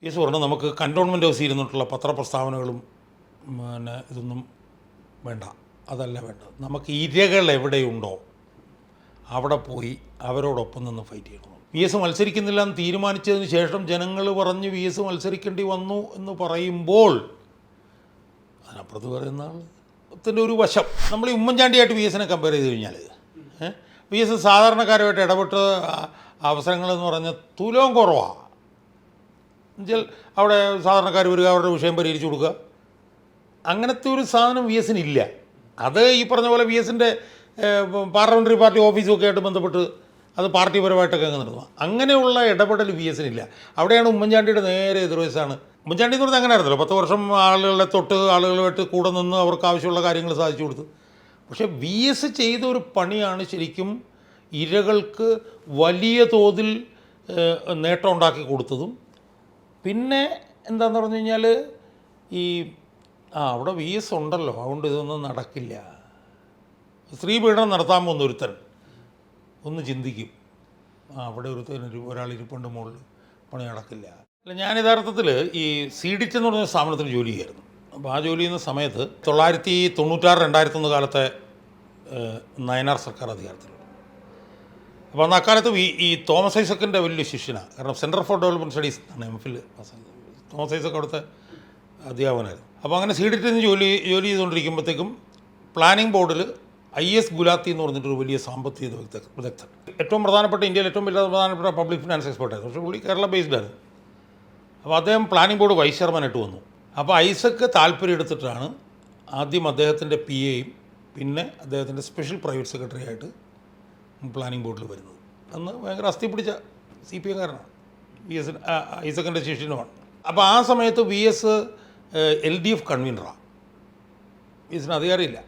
Yes പറഞ്ഞു നമുക്ക് cantonment ഹൗസിൽ ഇരുന്നിട്ടുള്ള പത്രപ്രസ്താവനകളും പിന്നെ ഇതൊന്നും വേണ്ട, അതല്ല വേണ്ടത്. നമുക്ക് ഇരകൾ എവിടെയുണ്ടോ അവിടെ പോയി അവരോടൊപ്പം നിന്ന് ഫൈറ്റ് ചെയ്യണം. വി എസ് മത്സരിക്കുന്നില്ല എന്ന് തീരുമാനിച്ചതിന് ശേഷം ജനങ്ങൾ പറഞ്ഞ് വി എസ് മത്സരിക്കേണ്ടി വന്നു എന്ന് പറയുമ്പോൾ അതിനപ്പുറത്ത് പറയുന്ന ആളത്തിൻ്റെ ഒരു വശം. നമ്മൾ ഈ ഉമ്മൻചാണ്ടിയായിട്ട് വി എസിനെ കമ്പയർ ചെയ്ത് കഴിഞ്ഞാൽ വി എസ് സാധാരണക്കാരുമായിട്ട് ഇടപെട്ട് അവസരങ്ങളെന്ന് പറഞ്ഞാൽ തുലവും കുറവാണ്. എന്നുവെച്ചാൽ അവിടെ സാധാരണക്കാർ വരിക, അവരുടെ വിഷയം പരിഹരിച്ചു കൊടുക്കുക, അങ്ങനത്തെ ഒരു സാധനം വി എസിനില്ല. അത് ഈ പറഞ്ഞ പോലെ വി എസിൻ്റെ പാർലമെൻ്ററി പാർട്ടി ഓഫീസൊക്കെ ആയിട്ട് ബന്ധപ്പെട്ട് അത് പാർട്ടിപരമായിട്ടൊക്കെ അങ്ങ് നടത്തുക, അങ്ങനെയുള്ള ഇടപെടൽ വി എസിനില്ല. അവിടെയാണ് ഉമ്മൻചാണ്ടിയുടെ നേരെ എതിർവശമാണ്. ഉമ്മൻചാണ്ടി എന്ന് പറഞ്ഞാൽ അങ്ങനെ ആയിരുന്നല്ലോ, 10 വർഷം ആളുകളെ തൊട്ട് ആളുകളുമായിട്ട് കൂടെ നിന്ന് അവർക്ക് ആവശ്യമുള്ള കാര്യങ്ങൾ സാധിച്ചു കൊടുത്തു. പക്ഷേ വി എസ് ചെയ്ത ഒരു പണിയാണ് ശരിക്കും ഇരകൾക്ക് വലിയ തോതിൽ നേട്ടം ഉണ്ടാക്കി കൊടുത്തതും. പിന്നെ എന്താണെന്ന് പറഞ്ഞു കഴിഞ്ഞാൽ ഈ അവിടെ വി എസ് ഉണ്ടല്ലോ, അതുകൊണ്ട് ഇതൊന്നും നടക്കില്ല. സ്ത്രീ പീഡനം നടത്താൻ പോകുന്ന ഒരുത്തൻ ഒന്ന് ചിന്തിക്കും, അവിടെ ഒരാൾ ഇരിപ്പുണ്ട് മുകളിൽ, പണി നടക്കില്ല. അല്ല, ഞാൻ യഥാർത്ഥത്തിൽ ഈ സീഡിറ്റ് എന്ന് പറഞ്ഞ സ്ഥാപനത്തിൽ ജോലി ചെയ്യായിരുന്നു. അപ്പോൾ ആ ജോലി ചെയ്യുന്ന സമയത്ത് 1996-2001 കാലത്തെ നയനാർ സർക്കാർ അധികാരത്തിൽ. അപ്പോൾ അന്ന് അക്കാലത്ത് ഈ തോമസ് ഐസക്കിൻ്റെ വലിയ ശിഷ്യനാണ്. കാരണം സെൻറ്റർ ഫോർ ഡെവലപ്മെൻറ്റ് സ്റ്റഡീസ് ആണ് എംഫിൽ. തോമസ് ഐസക്ക് അവിടുത്തെ അധ്യാപകനായിരുന്നു. അപ്പോൾ അങ്ങനെ സീഡിറ്റിൽ ജോലി ചെയ്തുകൊണ്ടിരിക്കുമ്പോഴത്തേക്കും പ്ലാനിംഗ് ബോർഡിൽ IS ഗുലാത്തി എന്ന് പറഞ്ഞിട്ടൊരു വലിയ സാമ്പത്തിക വിദഗ്ധൻ, ഏറ്റവും പ്രധാനപ്പെട്ട ഇന്ത്യയിൽ ഏറ്റവും വലിയ പ്രധാനപ്പെട്ട പബ്ലിക് ഫിനാൻസ് എക്സ്പെർട്ടായിരുന്നു. പക്ഷേ പുള്ളി കേരള ബേസ്ഡാണ്. അപ്പോൾ അദ്ദേഹം പ്ലാനിംഗ് ബോർഡ് വൈസ് ചെയർമാനായിട്ട് വന്നു. അപ്പോൾ ഐസക്ക് താല്പര്യം എടുത്തിട്ടാണ് ആദ്യം അദ്ദേഹത്തിൻ്റെ PAയും പിന്നെ അദ്ദേഹത്തിൻ്റെ സ്പെഷ്യൽ പ്രൈവറ്റ് സെക്രട്ടറി ആയിട്ട് പ്ലാനിംഗ് ബോർഡിൽ വരുന്നത്. അന്ന് ഭയങ്കര അസ്ഥി പിടിച്ച CPM കാരനാണ്, വി എസ് ഐസക്കിൻ്റെ ശിഷ്യനുമാണ്. അപ്പോൾ ആ സമയത്ത് വി എസ് LDF കൺവീനറാണ്. വി എസിന് അധികാരമില്ല,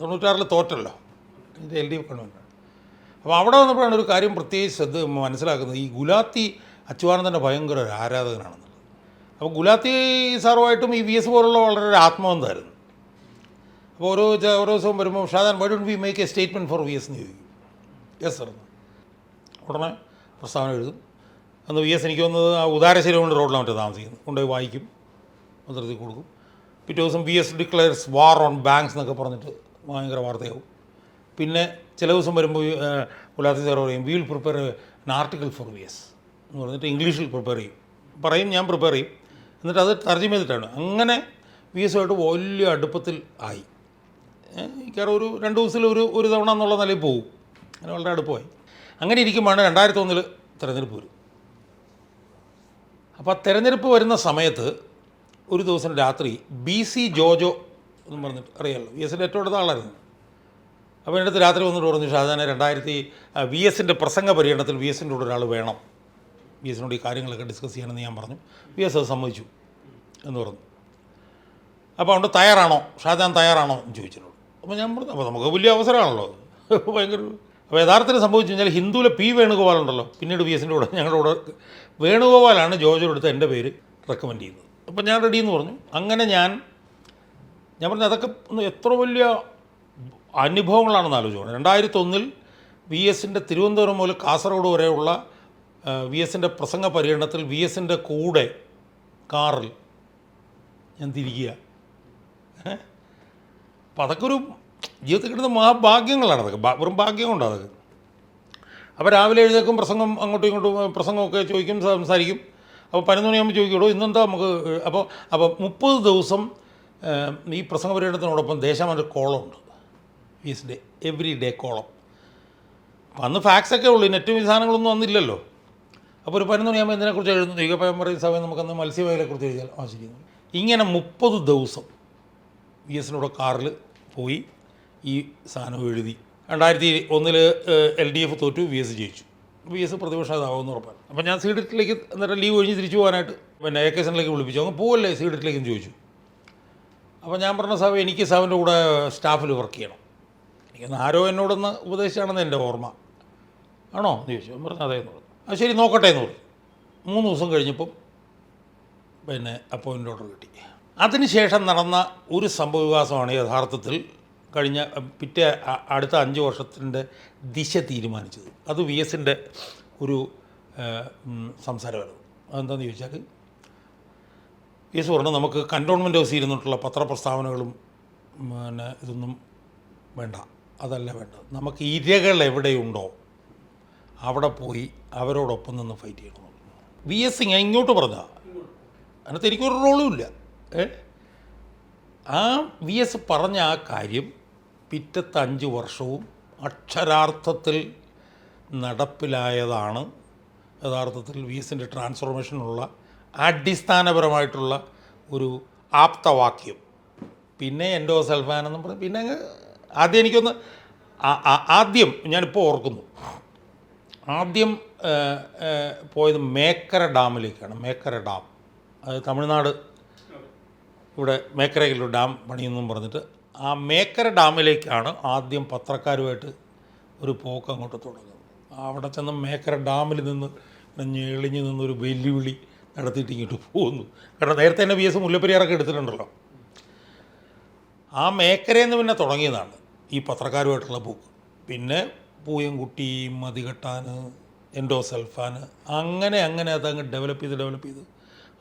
96 തോറ്റല്ലോ, ഇത് LDF കൺവീനറാണ്. അപ്പോൾ അവിടെ വന്നപ്പോഴാണ് ഒരു കാര്യം പ്രത്യേകിച്ച് മനസ്സിലാക്കുന്നത്, ഈ ഗുലാത്തി അച്യുതാനന്ദൻ്റെ ഭയങ്കര ഒരു ആരാധകനാണെന്നുള്ളത്. അപ്പോൾ ഗുലാത്തി സാറുമായിട്ടും ഈ വി എസ് പോലുള്ള വളരെ ആത്മബന്ധമായിരുന്നു. അപ്പോൾ ഓരോ ദിവസവും വരുമ്പോൾ Shajan why don't we make a statement for V S എന്ന് ചോദിക്കും. യെസ് സർ, ഉടനെ പ്രസ്താവന എഴുതും. അന്ന് വി എസ് എനിക്ക് വന്നത് ആ ഉദാരശീലം കൊണ്ട് റോഡിലാണ് മറ്റേ താമസിക്കുന്നത്, കൊണ്ടുപോയി വായിക്കും, പത്രത്തിൽ കൊടുക്കും. പിറ്റേ ദിവസം V S declares war on banks എന്നൊക്കെ പറഞ്ഞിട്ട് ഭയങ്കര വാർത്തയാവും. പിന്നെ ചില ദിവസം വരുമ്പോൾ ഗുലാത്തി സാർ പറയും we will prepare an article for V S എന്ന് പറഞ്ഞിട്ട് ഇംഗ്ലീഷിൽ പ്രിപ്പയർ പറയും, ഞാൻ പ്രിപ്പയർ ചെയ്യും, എന്നിട്ട് അത് തർജ്ജമ ചെയ്തിട്ടാണ്. അങ്ങനെ വി എസുമായിട്ട് വലിയ അടുപ്പത്തിൽ ആയി. മിക്കവാറും ഒരു 2 ദിവസത്തിൽ ഒരു തവണ എന്നുള്ള നിലയിൽ പോകും. അങ്ങനെ വളരെ അടുപ്പമായി. അങ്ങനെ ഇരിക്കുമ്പോഴാണ് 2001 തിരഞ്ഞെടുപ്പ് വരും. അപ്പോൾ ആ തിരഞ്ഞെടുപ്പ് വരുന്ന സമയത്ത് ഒരു ദിവസം രാത്രി BC ജോജോ എന്ന് പറഞ്ഞിട്ട് അറിയാമല്ലോ, വി എസിൻ്റെ ഏറ്റവും അടുത്ത ആളായിരുന്നു. അപ്പോൾ എൻ്റെ അടുത്ത് രാത്രി വന്നിട്ട് പറഞ്ഞു, ഷാജാനെ വി എസിൻ്റെ പ്രസംഗ പര്യടനത്തിൽ വി എസിൻ്റെ കൂടെ ഒരാൾ വേണം, വി എസിനോട് ഈ കാര്യങ്ങളൊക്കെ ഡിസ്കസ് ചെയ്യണമെന്ന് ഞാൻ പറഞ്ഞു. വി എസ് അത് സമ്മതിച്ചു എന്ന് പറഞ്ഞു. അപ്പോൾ അതുകൊണ്ട് തയ്യാറാണോ ഷാജാൻ, തയ്യാറാണോ എന്ന് ചോദിച്ചിട്ടുള്ളൂ. അപ്പോൾ ഞാൻ പറഞ്ഞു അപ്പോൾ നമുക്ക് വലിയ അവസരമാണല്ലോ, ഭയങ്കര. അപ്പോൾ യഥാർത്ഥത്തിൽ സംഭവിച്ചു കഴിഞ്ഞാൽ ഹിന്ദുവിലെ P വേണുഗോപാൽ ഉണ്ടല്ലോ, പിന്നീട് വി എസിൻ്റെ കൂടെ ഞങ്ങളുടെ കൂടെ വേണുഗോപാലാണ് ജോജോ എടുത്ത് എൻ്റെ പേര് റെക്കമെൻഡ് ചെയ്തത്. അപ്പോൾ ഞാൻ റെഡി എന്ന് പറഞ്ഞു. അങ്ങനെ ഞാൻ പറഞ്ഞു അതൊക്കെ എത്ര വലിയ അനുഭവങ്ങളാണെന്ന് ആലോചിക്കണം. 2001 വി എസിൻ്റെ തിരുവനന്തപുരം മുതൽ കാസർഗോഡ് വരെയുള്ള വി എസിൻ്റെ പ്രസംഗ പര്യടനത്തിൽ വി എസിൻ്റെ കൂടെ കാറിൽ ഞാൻ തിരിക്കുക. അപ്പോൾ അതൊക്കെ ഒരു ജീവിതത്തിൽ കിട്ടുന്ന മഹാഭാഗ്യങ്ങളാണ്. അതൊക്കെ വെറും ഭാഗ്യം കൊണ്ടാണ് അതൊക്കെ. അപ്പോൾ രാവിലെ എഴുതേക്കും, പ്രസംഗം അങ്ങോട്ടും ഇങ്ങോട്ടും പ്രസംഗമൊക്കെ ചോദിക്കും, സംസാരിക്കും. അപ്പോൾ 11 മണിയാകുമ്പോൾ ചോദിക്കുള്ളൂ ഇന്നെന്താ നമുക്ക്. അപ്പോൾ 30 ദിവസം ഈ പ്രസംഗ പര്യടനത്തിനോടൊപ്പം ദേശാമാൻ്റെ കോളമുണ്ട്, വി എസിൻ്റെ എവറി ഡേ കോളം. അപ്പോൾ അന്ന് ഫാക്സൊക്കെ ഉള്ളൂ, നെറ്റും ഈ സാധനങ്ങളൊന്നും അന്നില്ലല്ലോ. അപ്പോൾ ഒരു 11 മണിയാകുമ്പോൾ ഇതിനെക്കുറിച്ച് എഴുതുന്നു ചോദിക്കും. അപ്പോൾ ഞാൻ പറയുന്ന സമയം നമുക്കന്ന് മത്സ്യമേഖലയെക്കുറിച്ച് എഴുതിയാൽ ശരി. ഇങ്ങനെ 30 ദിവസം വി എസിനോട് കാറിൽ പോയി ഈ സാധനം എഴുതി. 2001 LDF തോറ്റു, വി എസ് ജയിച്ചു. വി എസ് പ്രതിപക്ഷ നേതാവെന്ന് ഉറപ്പാണ്. അപ്പോൾ ഞാൻ സീഡിറ്റിലേക്ക് എന്നിട്ട് ലീവ് കഴിഞ്ഞ് തിരിച്ചു പോകാനായിട്ട് പിന്നെ AKSനിലേക്ക് വിളിപ്പിച്ചു. അങ്ങ് പോവല്ലേ സീഡിറ്റിലേക്കെന്ന് ചോദിച്ചു. അപ്പോൾ ഞാൻ പറഞ്ഞ സാബ് എനിക്ക് സാബിൻ്റെ കൂടെ സ്റ്റാഫിൽ വർക്ക് ചെയ്യണം, എനിക്കൊന്ന് ആരോ എന്നോടൊന്ന് ഉപദേശിച്ചാണെന്ന് എൻ്റെ ഓർമ്മ, ആണോ എന്ന് ചോദിച്ചു. ഞാൻ പറഞ്ഞു അതേന്ന് പറഞ്ഞു. അത് ശരി നോക്കട്ടെ എന്ന് പറഞ്ഞു. 3 ദിവസം കഴിഞ്ഞപ്പം പിന്നെ അപ്പോയിൻ്റ് ഓർഡർ കിട്ടി. അതിനുശേഷം നടന്ന ഒരു സംഭവവികാസമാണ് യഥാർത്ഥത്തിൽ കഴിഞ്ഞ അടുത്ത 5 വർഷത്തിൻ്റെ ദിശ തീരുമാനിച്ചത്. അത് വി എസിൻ്റെ ഒരു സംസാരമായിരുന്നു. അതെന്താണെന്ന് ചോദിച്ചാൽ യേസ് പറഞ്ഞു നമുക്ക് കൻ്റോൺമെൻറ്റ് ഹൗസിൽ ഇരുന്നിട്ടുള്ള പത്രപ്രസ്താവനകളും ഇതൊന്നും വേണ്ട, അതല്ല വേണ്ടത്. നമുക്ക് ഇരകൾ എവിടെയുണ്ടോ അവിടെ പോയി അവരോടൊപ്പം നിന്ന് ഫൈറ്റ് ചെയ്യണം. വി എസ് സിംഗ് ഇങ്ങോട്ട് പറഞ്ഞാൽ അതിനകത്ത് എനിക്കൊരു റോളും ഇല്ല. ആ വി എസ് പറഞ്ഞ ആ കാര്യം പിറ്റത്തെ 5 വർഷവും അക്ഷരാർത്ഥത്തിൽ നടപ്പിലായതാണ് യഥാർത്ഥത്തിൽ വി എസിൻ്റെ ട്രാൻസ്ഫോർമേഷനുള്ള അടിസ്ഥാനപരമായിട്ടുള്ള ഒരു ആപ്തവാക്യം. പിന്നെ എൻഡോ സൽഫാൻ എന്നും പറഞ്ഞു. പിന്നെ ആദ്യം എനിക്കൊന്ന് ആദ്യം ഞാനിപ്പോൾ ഓർക്കുന്നു, ആദ്യം പോയത് മേക്കര ഡാമിലേക്കാണ്. മേക്കര ഡാം, അത് തമിഴ്നാട് ഇവിടെ മേക്കരയിലൊരു ഡാം പണിയെന്നും പറഞ്ഞിട്ട് ആ മേക്കര ഡാമിലേക്കാണ് ആദ്യം പത്രക്കാരുമായിട്ട് ഒരു പോക്ക് അങ്ങോട്ട് തുടങ്ങുന്നത്. അവിടെ ചെന്ന് മേക്കര ഡാമിൽ നിന്ന് ഞെളിഞ്ഞ് നിന്നൊരു വെല്ലുവിളി നടത്തിയിട്ട് ഇങ്ങോട്ട് പോകുന്നു. കാരണം നേരത്തെ തന്നെ വി എസ് മുല്ലപ്പെരിയാറൊക്കെ എടുത്തിട്ടുണ്ടല്ലോ. ആ മേക്കരയിൽ നിന്ന് പിന്നെ തുടങ്ങിയതാണ് ഈ പത്രക്കാരുമായിട്ടുള്ള പോക്ക്. പിന്നെ പൂയംകുട്ടി, മതികെട്ടാൻ, എൻഡോ സൽഫാൻ, അങ്ങനെ അതങ്ങ് ഡെവലപ്പ് ചെയ്ത്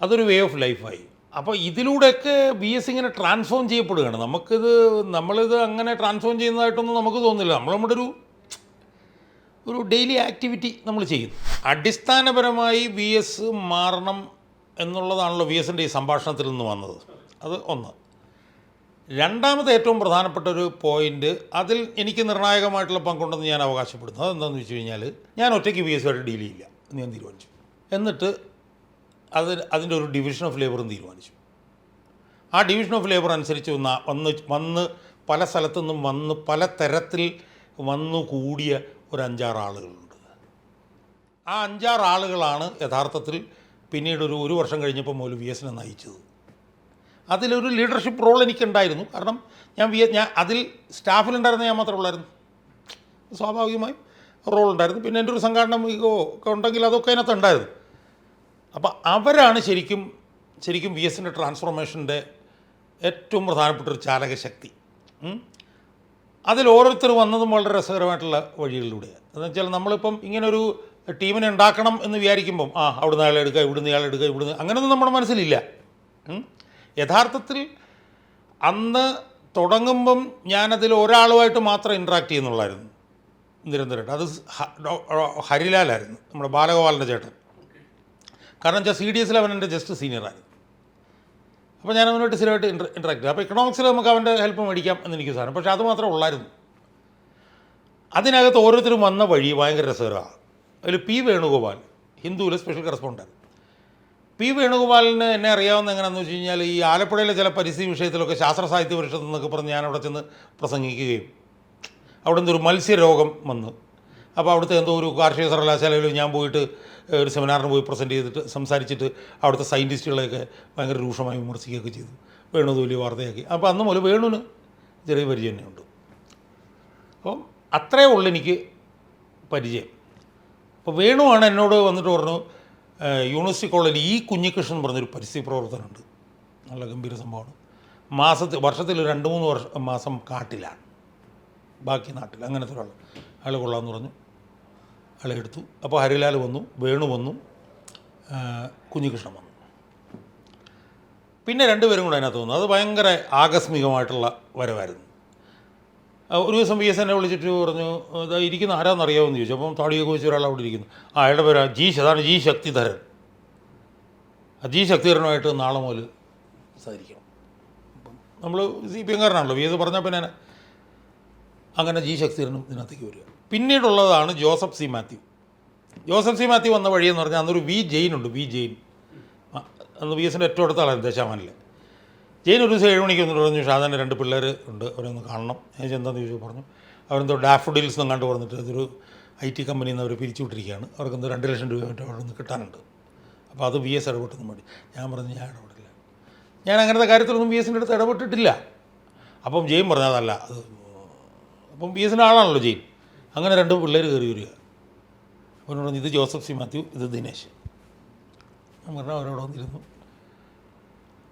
അതൊരു വേ ഓഫ് ലൈഫായി. അപ്പോൾ ഇതിലൂടെയൊക്കെ വി എസ് ഇങ്ങനെ ട്രാൻസ്ഫോം ചെയ്യപ്പെടുകയാണ്. നമ്മളിത് അങ്ങനെ ട്രാൻസ്ഫോം ചെയ്യുന്നതായിട്ടൊന്നും നമുക്ക് തോന്നുന്നില്ല. നമ്മുടെ ഒരു ഡെയിലി ആക്ടിവിറ്റി നമ്മൾ ചെയ്യുന്നു. അടിസ്ഥാനപരമായി വി എസ് മാറണം എന്നുള്ളതാണല്ലോ വി എസിൻ്റെ ഈ സംഭാഷണത്തിൽ നിന്ന് വന്നത്. അത് ഒന്ന്. രണ്ടാമത്തെ ഏറ്റവും പ്രധാനപ്പെട്ട ഒരു പോയിൻ്റ്, അതിൽ എനിക്ക് നിർണായകമായിട്ടുള്ള പങ്കുണ്ടെന്ന് ഞാൻ അവകാശപ്പെടുന്നു. അതെന്താണെന്ന് വെച്ച് കഴിഞ്ഞാൽ, ഞാൻ ഒറ്റയ്ക്ക് വി എസുമായിട്ട് ഡീൽ ചെയ്യില്ല എന്ന് ഞാൻ തീരുമാനിച്ചു. എന്നിട്ട് അതിൻ്റെ ഒരു ഡിവിഷൻ ഓഫ് ലേബറും തീരുമാനിച്ചു. ആ ഡിവിഷൻ ഓഫ് ലേബർ അനുസരിച്ച് വന്ന് പല സ്ഥലത്തു നിന്നും പല തരത്തിൽ കൂടിയ ഒരു 5-6 ആളുകളുണ്ട്. ആ 5-6 ആളുകളാണ് യഥാർത്ഥത്തിൽ പിന്നീട് ഒരു വർഷം കഴിഞ്ഞപ്പോൾ മുതൽ വി എസിനെ നയിച്ചത്. അതിലൊരു ലീഡർഷിപ്പ് റോൾ എനിക്കുണ്ടായിരുന്നു. കാരണം ഞാൻ അതിൽ സ്റ്റാഫിലുണ്ടായിരുന്ന ഞാൻ മാത്രമേ ഉള്ളായിരുന്നു. സ്വാഭാവികമായും റോൾ ഉണ്ടായിരുന്നു. പിന്നെ എൻ്റെ ഒരു സംഘടന ഒക്കെ ഉണ്ടെങ്കിൽ അതൊക്കെ അതിനകത്ത് ഉണ്ടായിരുന്നു. അപ്പോൾ അവരാണ് ശരിക്കും വി എസിൻ്റെ ട്രാൻസ്ഫോർമേഷൻ്റെ ഏറ്റവും പ്രധാനപ്പെട്ട ഒരു ചാലകശക്തി. അതിൽ ഓരോരുത്തർ വന്നതും വളരെ രസകരമായിട്ടുള്ള വഴികളിലൂടെയാണ്. എന്ന് വെച്ചാൽ നമ്മളിപ്പം ഇങ്ങനൊരു ടീമിനെ ഉണ്ടാക്കണം എന്ന് വിചാരിക്കുമ്പം അവിടുന്ന് ആളെ എടുക്കുക, ഇവിടുന്ന് ആളെ എടുക്കുക, ഇവിടുന്ന് അങ്ങനെയൊന്നും നമ്മുടെ മനസ്സിലില്ല. യഥാർത്ഥത്തിൽ അന്ന് തുടങ്ങുമ്പം ഞാനതിൽ ഒരാളുമായിട്ട് മാത്രം ഇൻട്രാക്ട് ചെയ്യുന്നുള്ളായിരുന്നു നിരന്തരമായിട്ട്. അത് ഹരിലാലായിരുന്നു, നമ്മുടെ ബാലഗോപാലിൻ്റെ ചേട്ടൻ. കാരണം വെച്ചാൽ CDSൽ അവൻ എൻ്റെ ജസ്റ്റ് സീനിയറായിരുന്നു. അപ്പോൾ ഞാൻ അവനുമായിട്ട് സ്ഥിരമായിട്ട് ഇൻട്രാക്ട് ചെയ്തു. അപ്പോൾ എക്കണോമിക്സിൽ നമുക്ക് അവൻ്റെ ഹെൽപ്പ് മേടിക്കാം എന്നെനിക്ക് സാധനം. പക്ഷേ അത് മാത്രമേ ഉള്ളായിരുന്നു. അതിനകത്ത് ഓരോരുത്തരും വന്ന വഴി ഭയങ്കര രസകരമാണ്. അതിൽ പി വേണുഗോപാൽ ഹിന്ദുവിലെ സ്പെഷ്യൽ കറസ്പോണ്ടൻ്റ്. പി വേണുഗോപാലിന് എന്നെ അറിയാവുന്ന എങ്ങനെയാണെന്ന് വെച്ച് കഴിഞ്ഞാൽ, ഈ ആലപ്പുഴയിലെ ചില പരിസ്ഥിതി വിഷയത്തിലൊക്കെ ശാസ്ത്ര സാഹിത്യ പരിഷത്ത് എന്നൊക്കെ പറഞ്ഞ് ഞാൻ അവിടെ ചെന്ന് പ്രസംഗിക്കുകയും അവിടെ നിന്നൊരു മത്സ്യരോഗം വന്നു. അപ്പോൾ അവിടുത്തെ എന്തോ ഒരു കാർഷിക സർവകലാശാലയിൽ ഞാൻ പോയിട്ട് ഒരു സെമിനാറിന് പോയി പ്രസൻറ്റ് ചെയ്തിട്ട് സംസാരിച്ചിട്ട് അവിടുത്തെ സയൻറ്റിസ്റ്റുകളെയൊക്കെ ഭയങ്കര രൂക്ഷമായി വിമർശിക്കുകയൊക്കെ ചെയ്തു. വേണു അത് വലിയ വാർത്തയാക്കി. അപ്പോൾ അന്ന് മുതൽ വേണുവിന് ചെറിയ പരിചയം തന്നെയുണ്ട്. അപ്പം അത്രയേ ഉള്ളൂ എനിക്ക് പരിചയം. അപ്പോൾ വേണുവാണ് എന്നോട് വന്നിട്ട് പറഞ്ഞു, യൂണിവേഴ്സിറ്റി കോളേജിൽ ഈ കുഞ്ഞികൃഷ്ണൻ എന്ന് പറഞ്ഞൊരു പരിസ്ഥിതി പ്രവർത്തനമുണ്ട്, നല്ല ഗംഭീര സംഭവമാണ്. വർഷത്തിൽ 2-3 മാസം കാട്ടിലാണ്, ബാക്കി നാട്ടിൽ. അങ്ങനത്തെ ഒരാൾ, അയാൾ കൊള്ളാമെന്ന് പറഞ്ഞു. അയാളെ എടുത്തു. അപ്പോൾ ഹരിലാൽ വന്നു, വേണു വന്നു, കുഞ്ഞികൃഷ്ണൻ വന്നു. പിന്നെ 2 പേരും കൂടെ അതിനകത്ത് വന്നു. അത് ഭയങ്കര ആകസ്മികമായിട്ടുള്ള വരവായിരുന്നു. ഒരു ദിവസം വി എസ് എന്നെ വിളിച്ചിട്ട് പറഞ്ഞു, ഇതാ ഇരിക്കുന്ന ആരാന്നറിയാമെന്ന് ചോദിച്ചു. അപ്പം താടിയൊക്കെ വെച്ച് ഒരാൾ അവിടെ ഇരിക്കുന്നു. അയാളുടെ പേര് അതാണ് ജി ശക്തിധരൻ. ജി ശക്തിധരനുമായിട്ട് നാളെ മുതൽ സംസാരിക്കണം. അപ്പം നമ്മൾ CPM-കാരനാണല്ലോ, വി എസ് പറഞ്ഞാൽ പിന്നെ അങ്ങനെ ജി ശക്തിധരനും ഇതിനകത്തേക്ക് വരിക. പിന്നീടുള്ളതാണ് ജോസഫ് സി മാത്യു വന്ന വഴിയെന്ന് പറഞ്ഞാൽ അന്നൊരു വി ജെയിൻ ഉണ്ട്. അന്ന് വി എസിൻ്റെ ഏറ്റവും അടുത്ത ആളായിരുന്നു ദേശാമാനിൽ. ജെയിൻ ഒരു ദിവസം 7 മണിക്ക് വന്നിട്ട് പറഞ്ഞു, ഷാദാൻ്റെ 2 പിള്ളേർ ഉണ്ട്, അവരൊന്ന് കാണണം. ഞാൻ എന്താണെന്ന് ചോദിച്ചു. പറഞ്ഞു അവരെന്തോ ഡാഫോഡിൽസ് എന്നെങ്ങാണ്ട് പറഞ്ഞിട്ട് അതൊരു IT കമ്പനിയിൽ നിന്ന് അവർ പിരിച്ചു വിട്ടിരിക്കുകയാണ്, അവർക്കെന്തോ 2 ലക്ഷം രൂപ മറ്റോ അവിടെ നിന്ന് കിട്ടാനുണ്ട്. അപ്പോൾ അത് വി എസ് ഇടപെട്ടെന്ന് വേണ്ടി. ഞാൻ പറഞ്ഞു ഞാൻ ഇടപെട്ടില്ല, ഞാൻ അങ്ങനത്തെ കാര്യത്തിലൊന്നും വി എസിൻ്റെ അടുത്ത് ഇടപെട്ടിട്ടില്ല. അപ്പം ജെയിൻ പറഞ്ഞാൽ അതല്ല അത്. അപ്പം വി എസിൻ്റെ ആളാണല്ലോ ജെയിൻ. അങ്ങനെ 2 പിള്ളേർ കയറി വരിക. അവനോട് പറഞ്ഞു, ഇത് ജോസഫ് സി മാത്യു, ഇത് ദിനേശ്. ഞാൻ പറഞ്ഞാൽ അവരോട് വന്നിരുന്നു.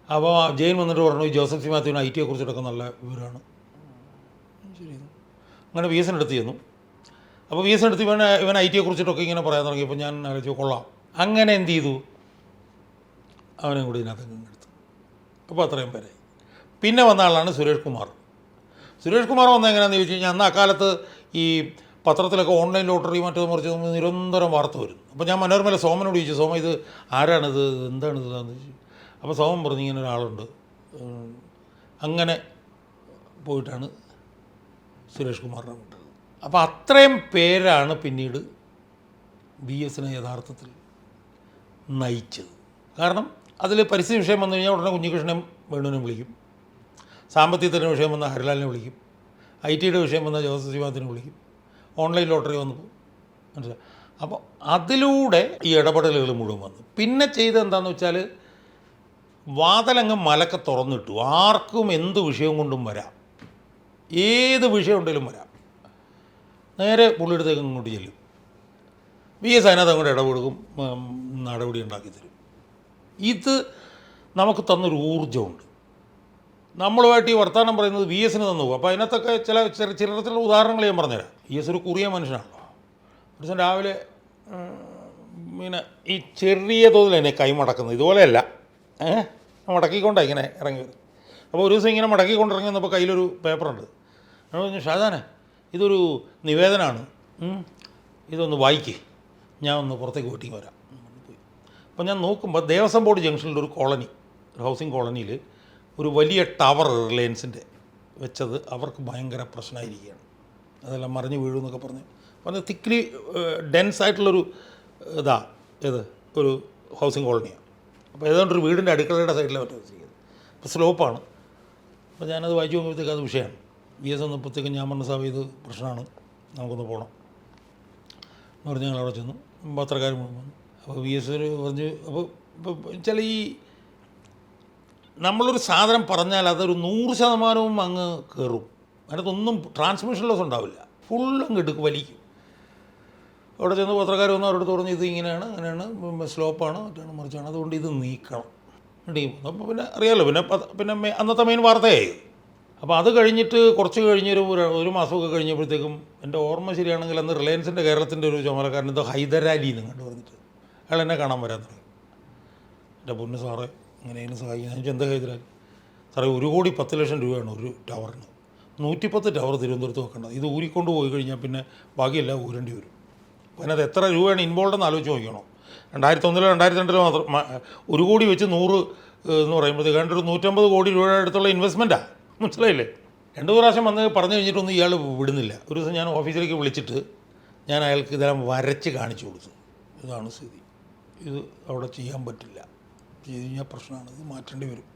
അപ്പോൾ ജെയിൻ വന്നിട്ട് പറഞ്ഞു, ഈ ജോസഫ് സി മാത്യുവിന് IT കുറിച്ചിട്ടൊക്കെ നല്ല വിവരമാണ്. ശരി. അങ്ങനെ വി എസിൻ്റെ അടുത്ത് ചെന്നു. അപ്പോൾ വി എസിൻ്റെ അടുത്ത് ഇവൻ IT കുറിച്ചിട്ടൊക്കെ ഇങ്ങനെ പറയാൻ തുടങ്ങിയപ്പോൾ ഞാൻ ആലോചിച്ചു കൊള്ളാം. അങ്ങനെ എന്ത് ചെയ്തു, അവനെ കൂടി ഇതിനകത്ത് എടുത്തു. അപ്പോൾ അത്രയും പേരായി. പിന്നെ വന്ന ആളാണ് സുരേഷ് കുമാർ. സുരേഷ് കുമാർ വന്ന എങ്ങനെയാണെന്ന് ചോദിച്ചു കഴിഞ്ഞാൽ അന്ന് അക്കാലത്ത് ഈ പത്രത്തിലൊക്കെ ഓൺലൈൻ ലോട്ടറി മറ്റേത് മറിച്ച് നിരന്തരം വാർത്ത വരും. അപ്പോൾ ഞാൻ മനോരമയിലെ സോമനോട് ചോദിച്ചു, സോമ ഇത് ആരാണിത്, എന്താണിത് എന്ന് ചോദിച്ചു. അപ്പോൾ സോമൻ പറഞ്ഞു ഇങ്ങനെ ഒരാളുണ്ട്. അങ്ങനെ പോയിട്ടാണ് സുരേഷ് കുമാറിനെ വിട്ടത്. അപ്പോൾ അത്രയും പേരാണ് പിന്നീട് VS യഥാർത്ഥത്തിൽ നയിച്ചത്. കാരണം അതിൽ പരിസ്ഥിതി വിഷയം വന്നു കഴിഞ്ഞാൽ ഉടനെ കുഞ്ഞികൃഷ്ണനും വേണുവിനും വിളിക്കും, സാമ്പത്തികത്തിൻ്റെ വിഷയം വന്നാൽ ഹരിലാലിനെ വിളിക്കും, IT-യുടെ വിഷയം വന്നാൽ ജോസഫ് ശിവാത്തിനെ വിളിക്കും, ഓൺലൈൻ ലോട്ടറി വന്നപ്പോൾ മനസ്സിലായി. അപ്പോൾ അതിലൂടെ ഈ ഇടപെടലുകൾ മുഴുവൻ വന്നു. പിന്നെ ചെയ്തത് എന്താണെന്ന് വെച്ചാൽ വാതിലങ്ങ് മലക്കെ തുറന്നിട്ടു. ആർക്കും എന്ത് വിഷയം കൊണ്ടും വരാം, ഏത് വിഷയം ഉണ്ടെങ്കിലും വരാം. നേരെ പുള്ളിയെടുത്തേക്ക് ഇങ്ങോട്ട് ചെല്ലും. VS അതിനകത്ത് അങ്ങോട്ട് ഇടപെടുക്കും, നടപടി ഉണ്ടാക്കി തരും. ഇത് നമുക്ക് തന്നൊരു ഊർജ്ജമുണ്ട്. നമ്മളുമായിട്ട് ഈ വർത്തമാനം പറയുന്നത് VS തന്നു പോകും. അപ്പോൾ അതിനകത്തൊക്കെ ചിലത്തിലുള്ള ഉദാഹരണങ്ങൾ ഞാൻ പറഞ്ഞുതരാം. VS ഒരു കുറിയ മനുഷ്യനാണല്ലോ. ഒരു ദിവസം രാവിലെ പിന്നെ ഈ ചെറിയ തോതിൽ എന്നെ കൈ മടക്കുന്നത് ഇതുപോലെയല്ല, മടക്കിക്കൊണ്ടാണ് ഇങ്ങനെ ഇറങ്ങി വരും. അപ്പോൾ ഒരു ദിവസം ഇങ്ങനെ മടക്കിക്കൊണ്ടിറങ്ങി വന്നപ്പോൾ കയ്യിലൊരു പേപ്പറുണ്ട്. ഞാൻ പറഞ്ഞു, ഷാജാനെ ഇതൊരു നിവേദനമാണ്, ഇതൊന്ന് വായിക്കേ, ഞാൻ ഒന്ന് പുറത്തേക്ക് വീട്ടിൽ വരാം. പോയി. അപ്പോൾ ഞാൻ നോക്കുമ്പോൾ ദേവസ്വം ബോർഡ് ജംഗ്ഷനിലൊരു കോളനി, ഒരു ഹൗസിംഗ് കോളനിയിൽ ഒരു വലിയ ടവർ റിലയൻസിൻ്റെ വെച്ചത് അവർക്ക് ഭയങ്കര പ്രശ്നമായിരിക്കുകയാണ്. അതെല്ലാം മറിഞ്ഞ് വീഴുമെന്നൊക്കെ പറഞ്ഞു. അപ്പോൾ അത് തിക്ലി ഡെൻസ് ആയിട്ടുള്ളൊരു ഒരു ഹൗസിംഗ് കോളനിയാണ്. അപ്പോൾ ഏതാണ്ടൊരു വീടിൻ്റെ അടുക്കളയുടെ സൈഡിലെ മറ്റേ വെച്ചിരിക്കുന്നത്. അപ്പോൾ സ്ലോപ്പാണ്. അപ്പോൾ ഞാനത് വായിച്ചു നോക്കുമ്പോഴത്തേക്ക് അത് വിഷയമാണ്. VS വന്നപ്പോഴത്തേക്കും ഞാൻ പറഞ്ഞ സാബ് ഇത് പ്രശ്നമാണ്, നമുക്കൊന്ന് പോകണം എന്ന് പറഞ്ഞ് ഞങ്ങൾ അവിടെ ചെന്നു. പത്രക്കാർ മുഴുവൻ വന്നു. അപ്പോൾ VS പറഞ്ഞു, അപ്പോൾ വെച്ചാൽ ഈ നമ്മളൊരു സാധനം പറഞ്ഞാൽ അതൊരു 100% അങ്ങ് കയറും. അതിനകത്തൊന്നും ട്രാൻസ്മിഷൻ ലോസ് ഉണ്ടാവില്ല, ഫുള്ളങ്ങ് എടുക്കും, വലിക്കും. അവിടെ ചെന്ന് പത്രക്കാർ വന്ന് അവരോട് പറഞ്ഞു ഇത് ഇങ്ങനെയാണ്, അങ്ങനെയാണ്, സ്ലോപ്പാണ്, മറ്റാണ്, മറിച്ചാണ്, അതുകൊണ്ട് ഇത് നീക്കണം. അപ്പോൾ പിന്നെ അറിയാമല്ലോ, പിന്നെ അന്നത്തെ മെയിൻ വാർത്തയായി. അപ്പോൾ അത് കഴിഞ്ഞിട്ട് കുറച്ച് ഒരു മാസമൊക്കെ കഴിഞ്ഞപ്പോഴത്തേക്കും എൻ്റെ ഓർമ്മ ശരിയാണെങ്കിൽ അന്ന് റിലയൻസിൻ്റെ കേരളത്തിൻ്റെ ഒരു ചുമതലക്കാരൻ എന്തോ ഹൈദരാലി എന്ന് കണ്ടു പറഞ്ഞിട്ട് അയാൾ എന്നെ കാണാൻ വരാൻ തുടങ്ങി. എൻ്റെ പൊന്ന് സാറേ എങ്ങനെയും സഹായിക്കും. ഞാൻ എന്താ ഹൈദരാലി? സാറേ 1,10,00,000 രൂപയാണ് ഒരു ടവറിന്. 110 ടവർ തിരുവനന്തപുരത്ത് വെക്കേണ്ടത്. ഇത് ഊരിക്കൊണ്ട് പോയി കഴിഞ്ഞാൽ പിന്നെ ബാക്കിയെല്ലാം ഊരേണ്ടി വരും. അപ്പോൾ അതിനകത്ത് എത്ര രൂപയാണ് ഇൻവോൾവെന്ന് ആലോചിച്ച് നോക്കണം. 2001 2002 മാത്രം 1 കോടി വെച്ച് 100 എന്ന് പറയുമ്പോഴത്തേക്ക് ഒരു 150 കോടി രൂപയുടെ അടുത്തുള്ള ഇൻവെസ്റ്റ്മെൻറ്റാണ്. മനസ്സിലായില്ലേ? 2 പ്രാവശ്യം വന്ന് പറഞ്ഞു കഴിഞ്ഞിട്ടൊന്നും ഇയാൾ വിടുന്നില്ല. ഒരു ദിവസം ഞാൻ ഓഫീസിലേക്ക് വിളിച്ചിട്ട് ഞാൻ അയാൾക്ക് ഇതെല്ലാം വരച്ച് കാണിച്ചു കൊടുത്തു. ഇതാണ് സ്ഥിതി, ഇത് അവിടെ ചെയ്യാൻ പറ്റില്ല, ചെയ്ത് കഴിഞ്ഞാൽ പ്രശ്നമാണ്, ഇത് മാറ്റേണ്ടി വരും.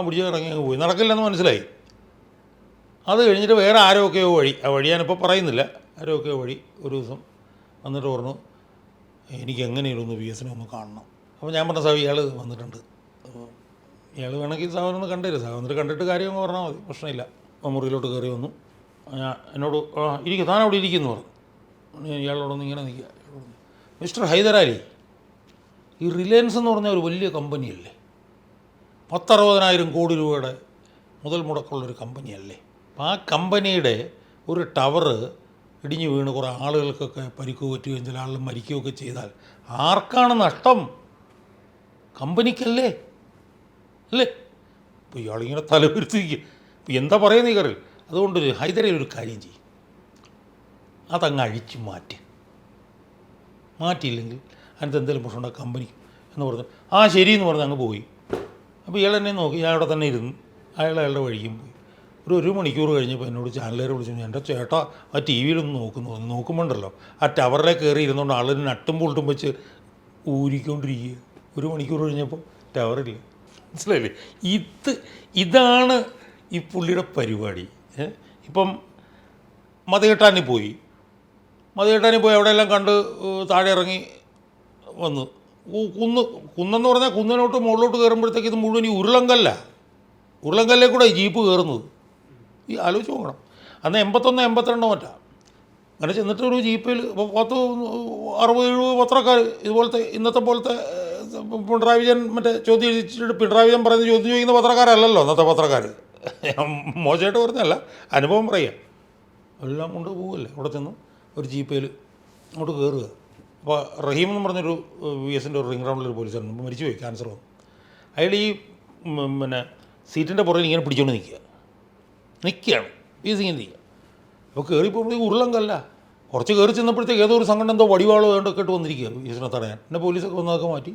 പിടിച്ച് ഇറങ്ങി അങ്ങ് പോയി. നടക്കില്ലെന്ന് മനസ്സിലായി. അത് കഴിഞ്ഞിട്ട് വേറെ ആരോഗ്യമോ വഴി, ആ വഴി ഞാനിപ്പോൾ പറയുന്നില്ല, ആരോഗ്യമോ വഴി ഒരു ദിവസം വന്നിട്ട് പറഞ്ഞു എനിക്ക് എങ്ങനെയൊന്ന് VS ഒന്ന് കാണണം. അപ്പോൾ ഞാൻ പറഞ്ഞ സാബ് ഇയാൾ വന്നിട്ടുണ്ട്, ഇയാൾ വേണമെങ്കിൽ സാധനം കണ്ടുതരും. സാധനം വന്നിട്ട് കണ്ടിട്ട് കാര്യം പറഞ്ഞാൽ മതി, പ്രശ്നമില്ല. മുറിയിലോട്ട് കയറി വന്നു. എന്നോട് ഇരിക്കും, താൻ അവിടെ ഇരിക്കുന്നു പറഞ്ഞു. ഇയാളോടൊന്ന് ഇങ്ങനെ നിൽക്കുക. മിസ്റ്റർ ഹൈദരാലി, ഈ റിലയൻസ് എന്ന് പറഞ്ഞാൽ ഒരു വലിയ കമ്പനിയല്ലേ, 10-60,000 കോടി രൂപയുടെ മുതൽ മുടക്കുള്ളൊരു കമ്പനിയല്ലേ. അപ്പം ആ കമ്പനിയുടെ ഒരു ടവറ് ഇടിഞ്ഞു വീണ് കുറേ ആളുകൾക്കൊക്കെ പരിക്ക് പറ്റുകയും ചില ആളുകൾ മരിക്കുകയൊക്കെ ചെയ്താൽ ആർക്കാണ് നഷ്ടം? കമ്പനിക്കല്ലേ അല്ലേ? അപ്പോൾ ഇയാളിങ്ങനെ തലവരുത്തിരിക്കുക. അപ്പോൾ എന്താ പറയുന്നത് ഈ കറിയിൽ? അതുകൊണ്ട് ഹൈദരാലി ഒരു കാര്യം ചെയ്യും, അതങ്ങ് അഴിച്ചു മാറ്റിയില്ലെങ്കിൽ അതിനകത്ത് എന്തെങ്കിലും പ്രശ്നമുണ്ടോ കമ്പനി എന്ന് പറഞ്ഞു. ശരിയെന്ന് പറഞ്ഞ് അങ്ങ് പോയി. അപ്പോൾ ഇയാൾ എന്നെ നോക്കി, ഞാൻ അവിടെ തന്നെ ഇരുന്നു, അയാളുടെ വഴിക്കും പോയി. ഒരു മണിക്കൂർ കഴിഞ്ഞപ്പോൾ എന്നോട് ചാനലുകാരെ വിളിച്ചു, എൻ്റെ ചേട്ടാ ആ TV-യിലൊന്ന് നോക്കുമ്പോണ്ടല്ലോ ആ ടവറിലേക്ക് കയറി ഇരുന്നുകൊണ്ട് ആളിന് നട്ടും പൊട്ടും വെച്ച് ഊരിക്കൊണ്ടിരിക്കുക. 1 മണിക്കൂർ കഴിഞ്ഞപ്പോൾ ടവറില്ല. മനസ്സിലായില്ലേ? ഇതാണ് ഈ പുള്ളിയുടെ പരിപാടി. ഇപ്പം മതകെട്ടാനിൽ പോയി അവിടെയെല്ലാം കണ്ട് താഴെ ഇറങ്ങി വന്നു. കുന്നെന്ന് പറഞ്ഞാൽ കുന്നിനോട്ട് മുകളിലോട്ട് കയറുമ്പോഴത്തേക്ക് ഇത് മുഴുവൻ ഈ ഉരുളങ്കല്ലേ കൂടെ ഈ ജീപ്പ് കയറുന്നത്. ഈ ആലോചിച്ച് നോക്കണം. അന്ന് 81 82 മറ്റാ. അങ്ങനെ ചെന്നിട്ട് ഒരു ജീപ്പിൽ 60-70 പത്രക്കാർ, ഇതുപോലത്തെ ഇന്നത്തെ പോലത്തെ പിണറായി വിജയൻ ചോദ്യം ചോദിച്ചിട്ട് പിണറായി വിജയൻ പറയുന്നത് ചോദ്യം ചോദിക്കുന്ന പത്രക്കാരല്ലല്ലോ അന്നത്തെ പത്രക്കാർ. മോശമായിട്ട് പറഞ്ഞല്ല, അനുഭവം പറയുക. എല്ലാം കൊണ്ട് പോവുമല്ലേ. അവിടെ ചെന്ന് ഒരു ജീപ്പയിൽ അങ്ങോട്ട് കയറുക. അപ്പോൾ റഹീം എന്ന് പറഞ്ഞൊരു VS ഒരു റിംഗ് റൗണ്ടിലൊരു പോലീസുകാരൻ മരിച്ചുപോയി, ക്യാൻസർ വന്നു. അയാൾ ഈ പിന്നെ സീറ്റിൻ്റെ പുറകിൽ ഇങ്ങനെ പിടിച്ചുകൊണ്ട് നിൽക്കുകയാണ് വി എസ് ഇങ്ങനെ നിൽക്കുക. അപ്പോൾ കയറിപ്പോകുമ്പോഴേക്ക് ഉരുളങ്കല്ല കുറച്ച് കയറി ചെന്നപ്പോഴത്തേക്ക് ഏതോ ഒരു സംഘടന എന്തോ വടിവാളോ ഏണ്ടൊക്കെ ഇട്ട് വന്നിരിക്കുക വി എസിനെ തടയാൻ. പിന്നെ പോലീസൊക്കെ വന്നതൊക്കെ മാറ്റി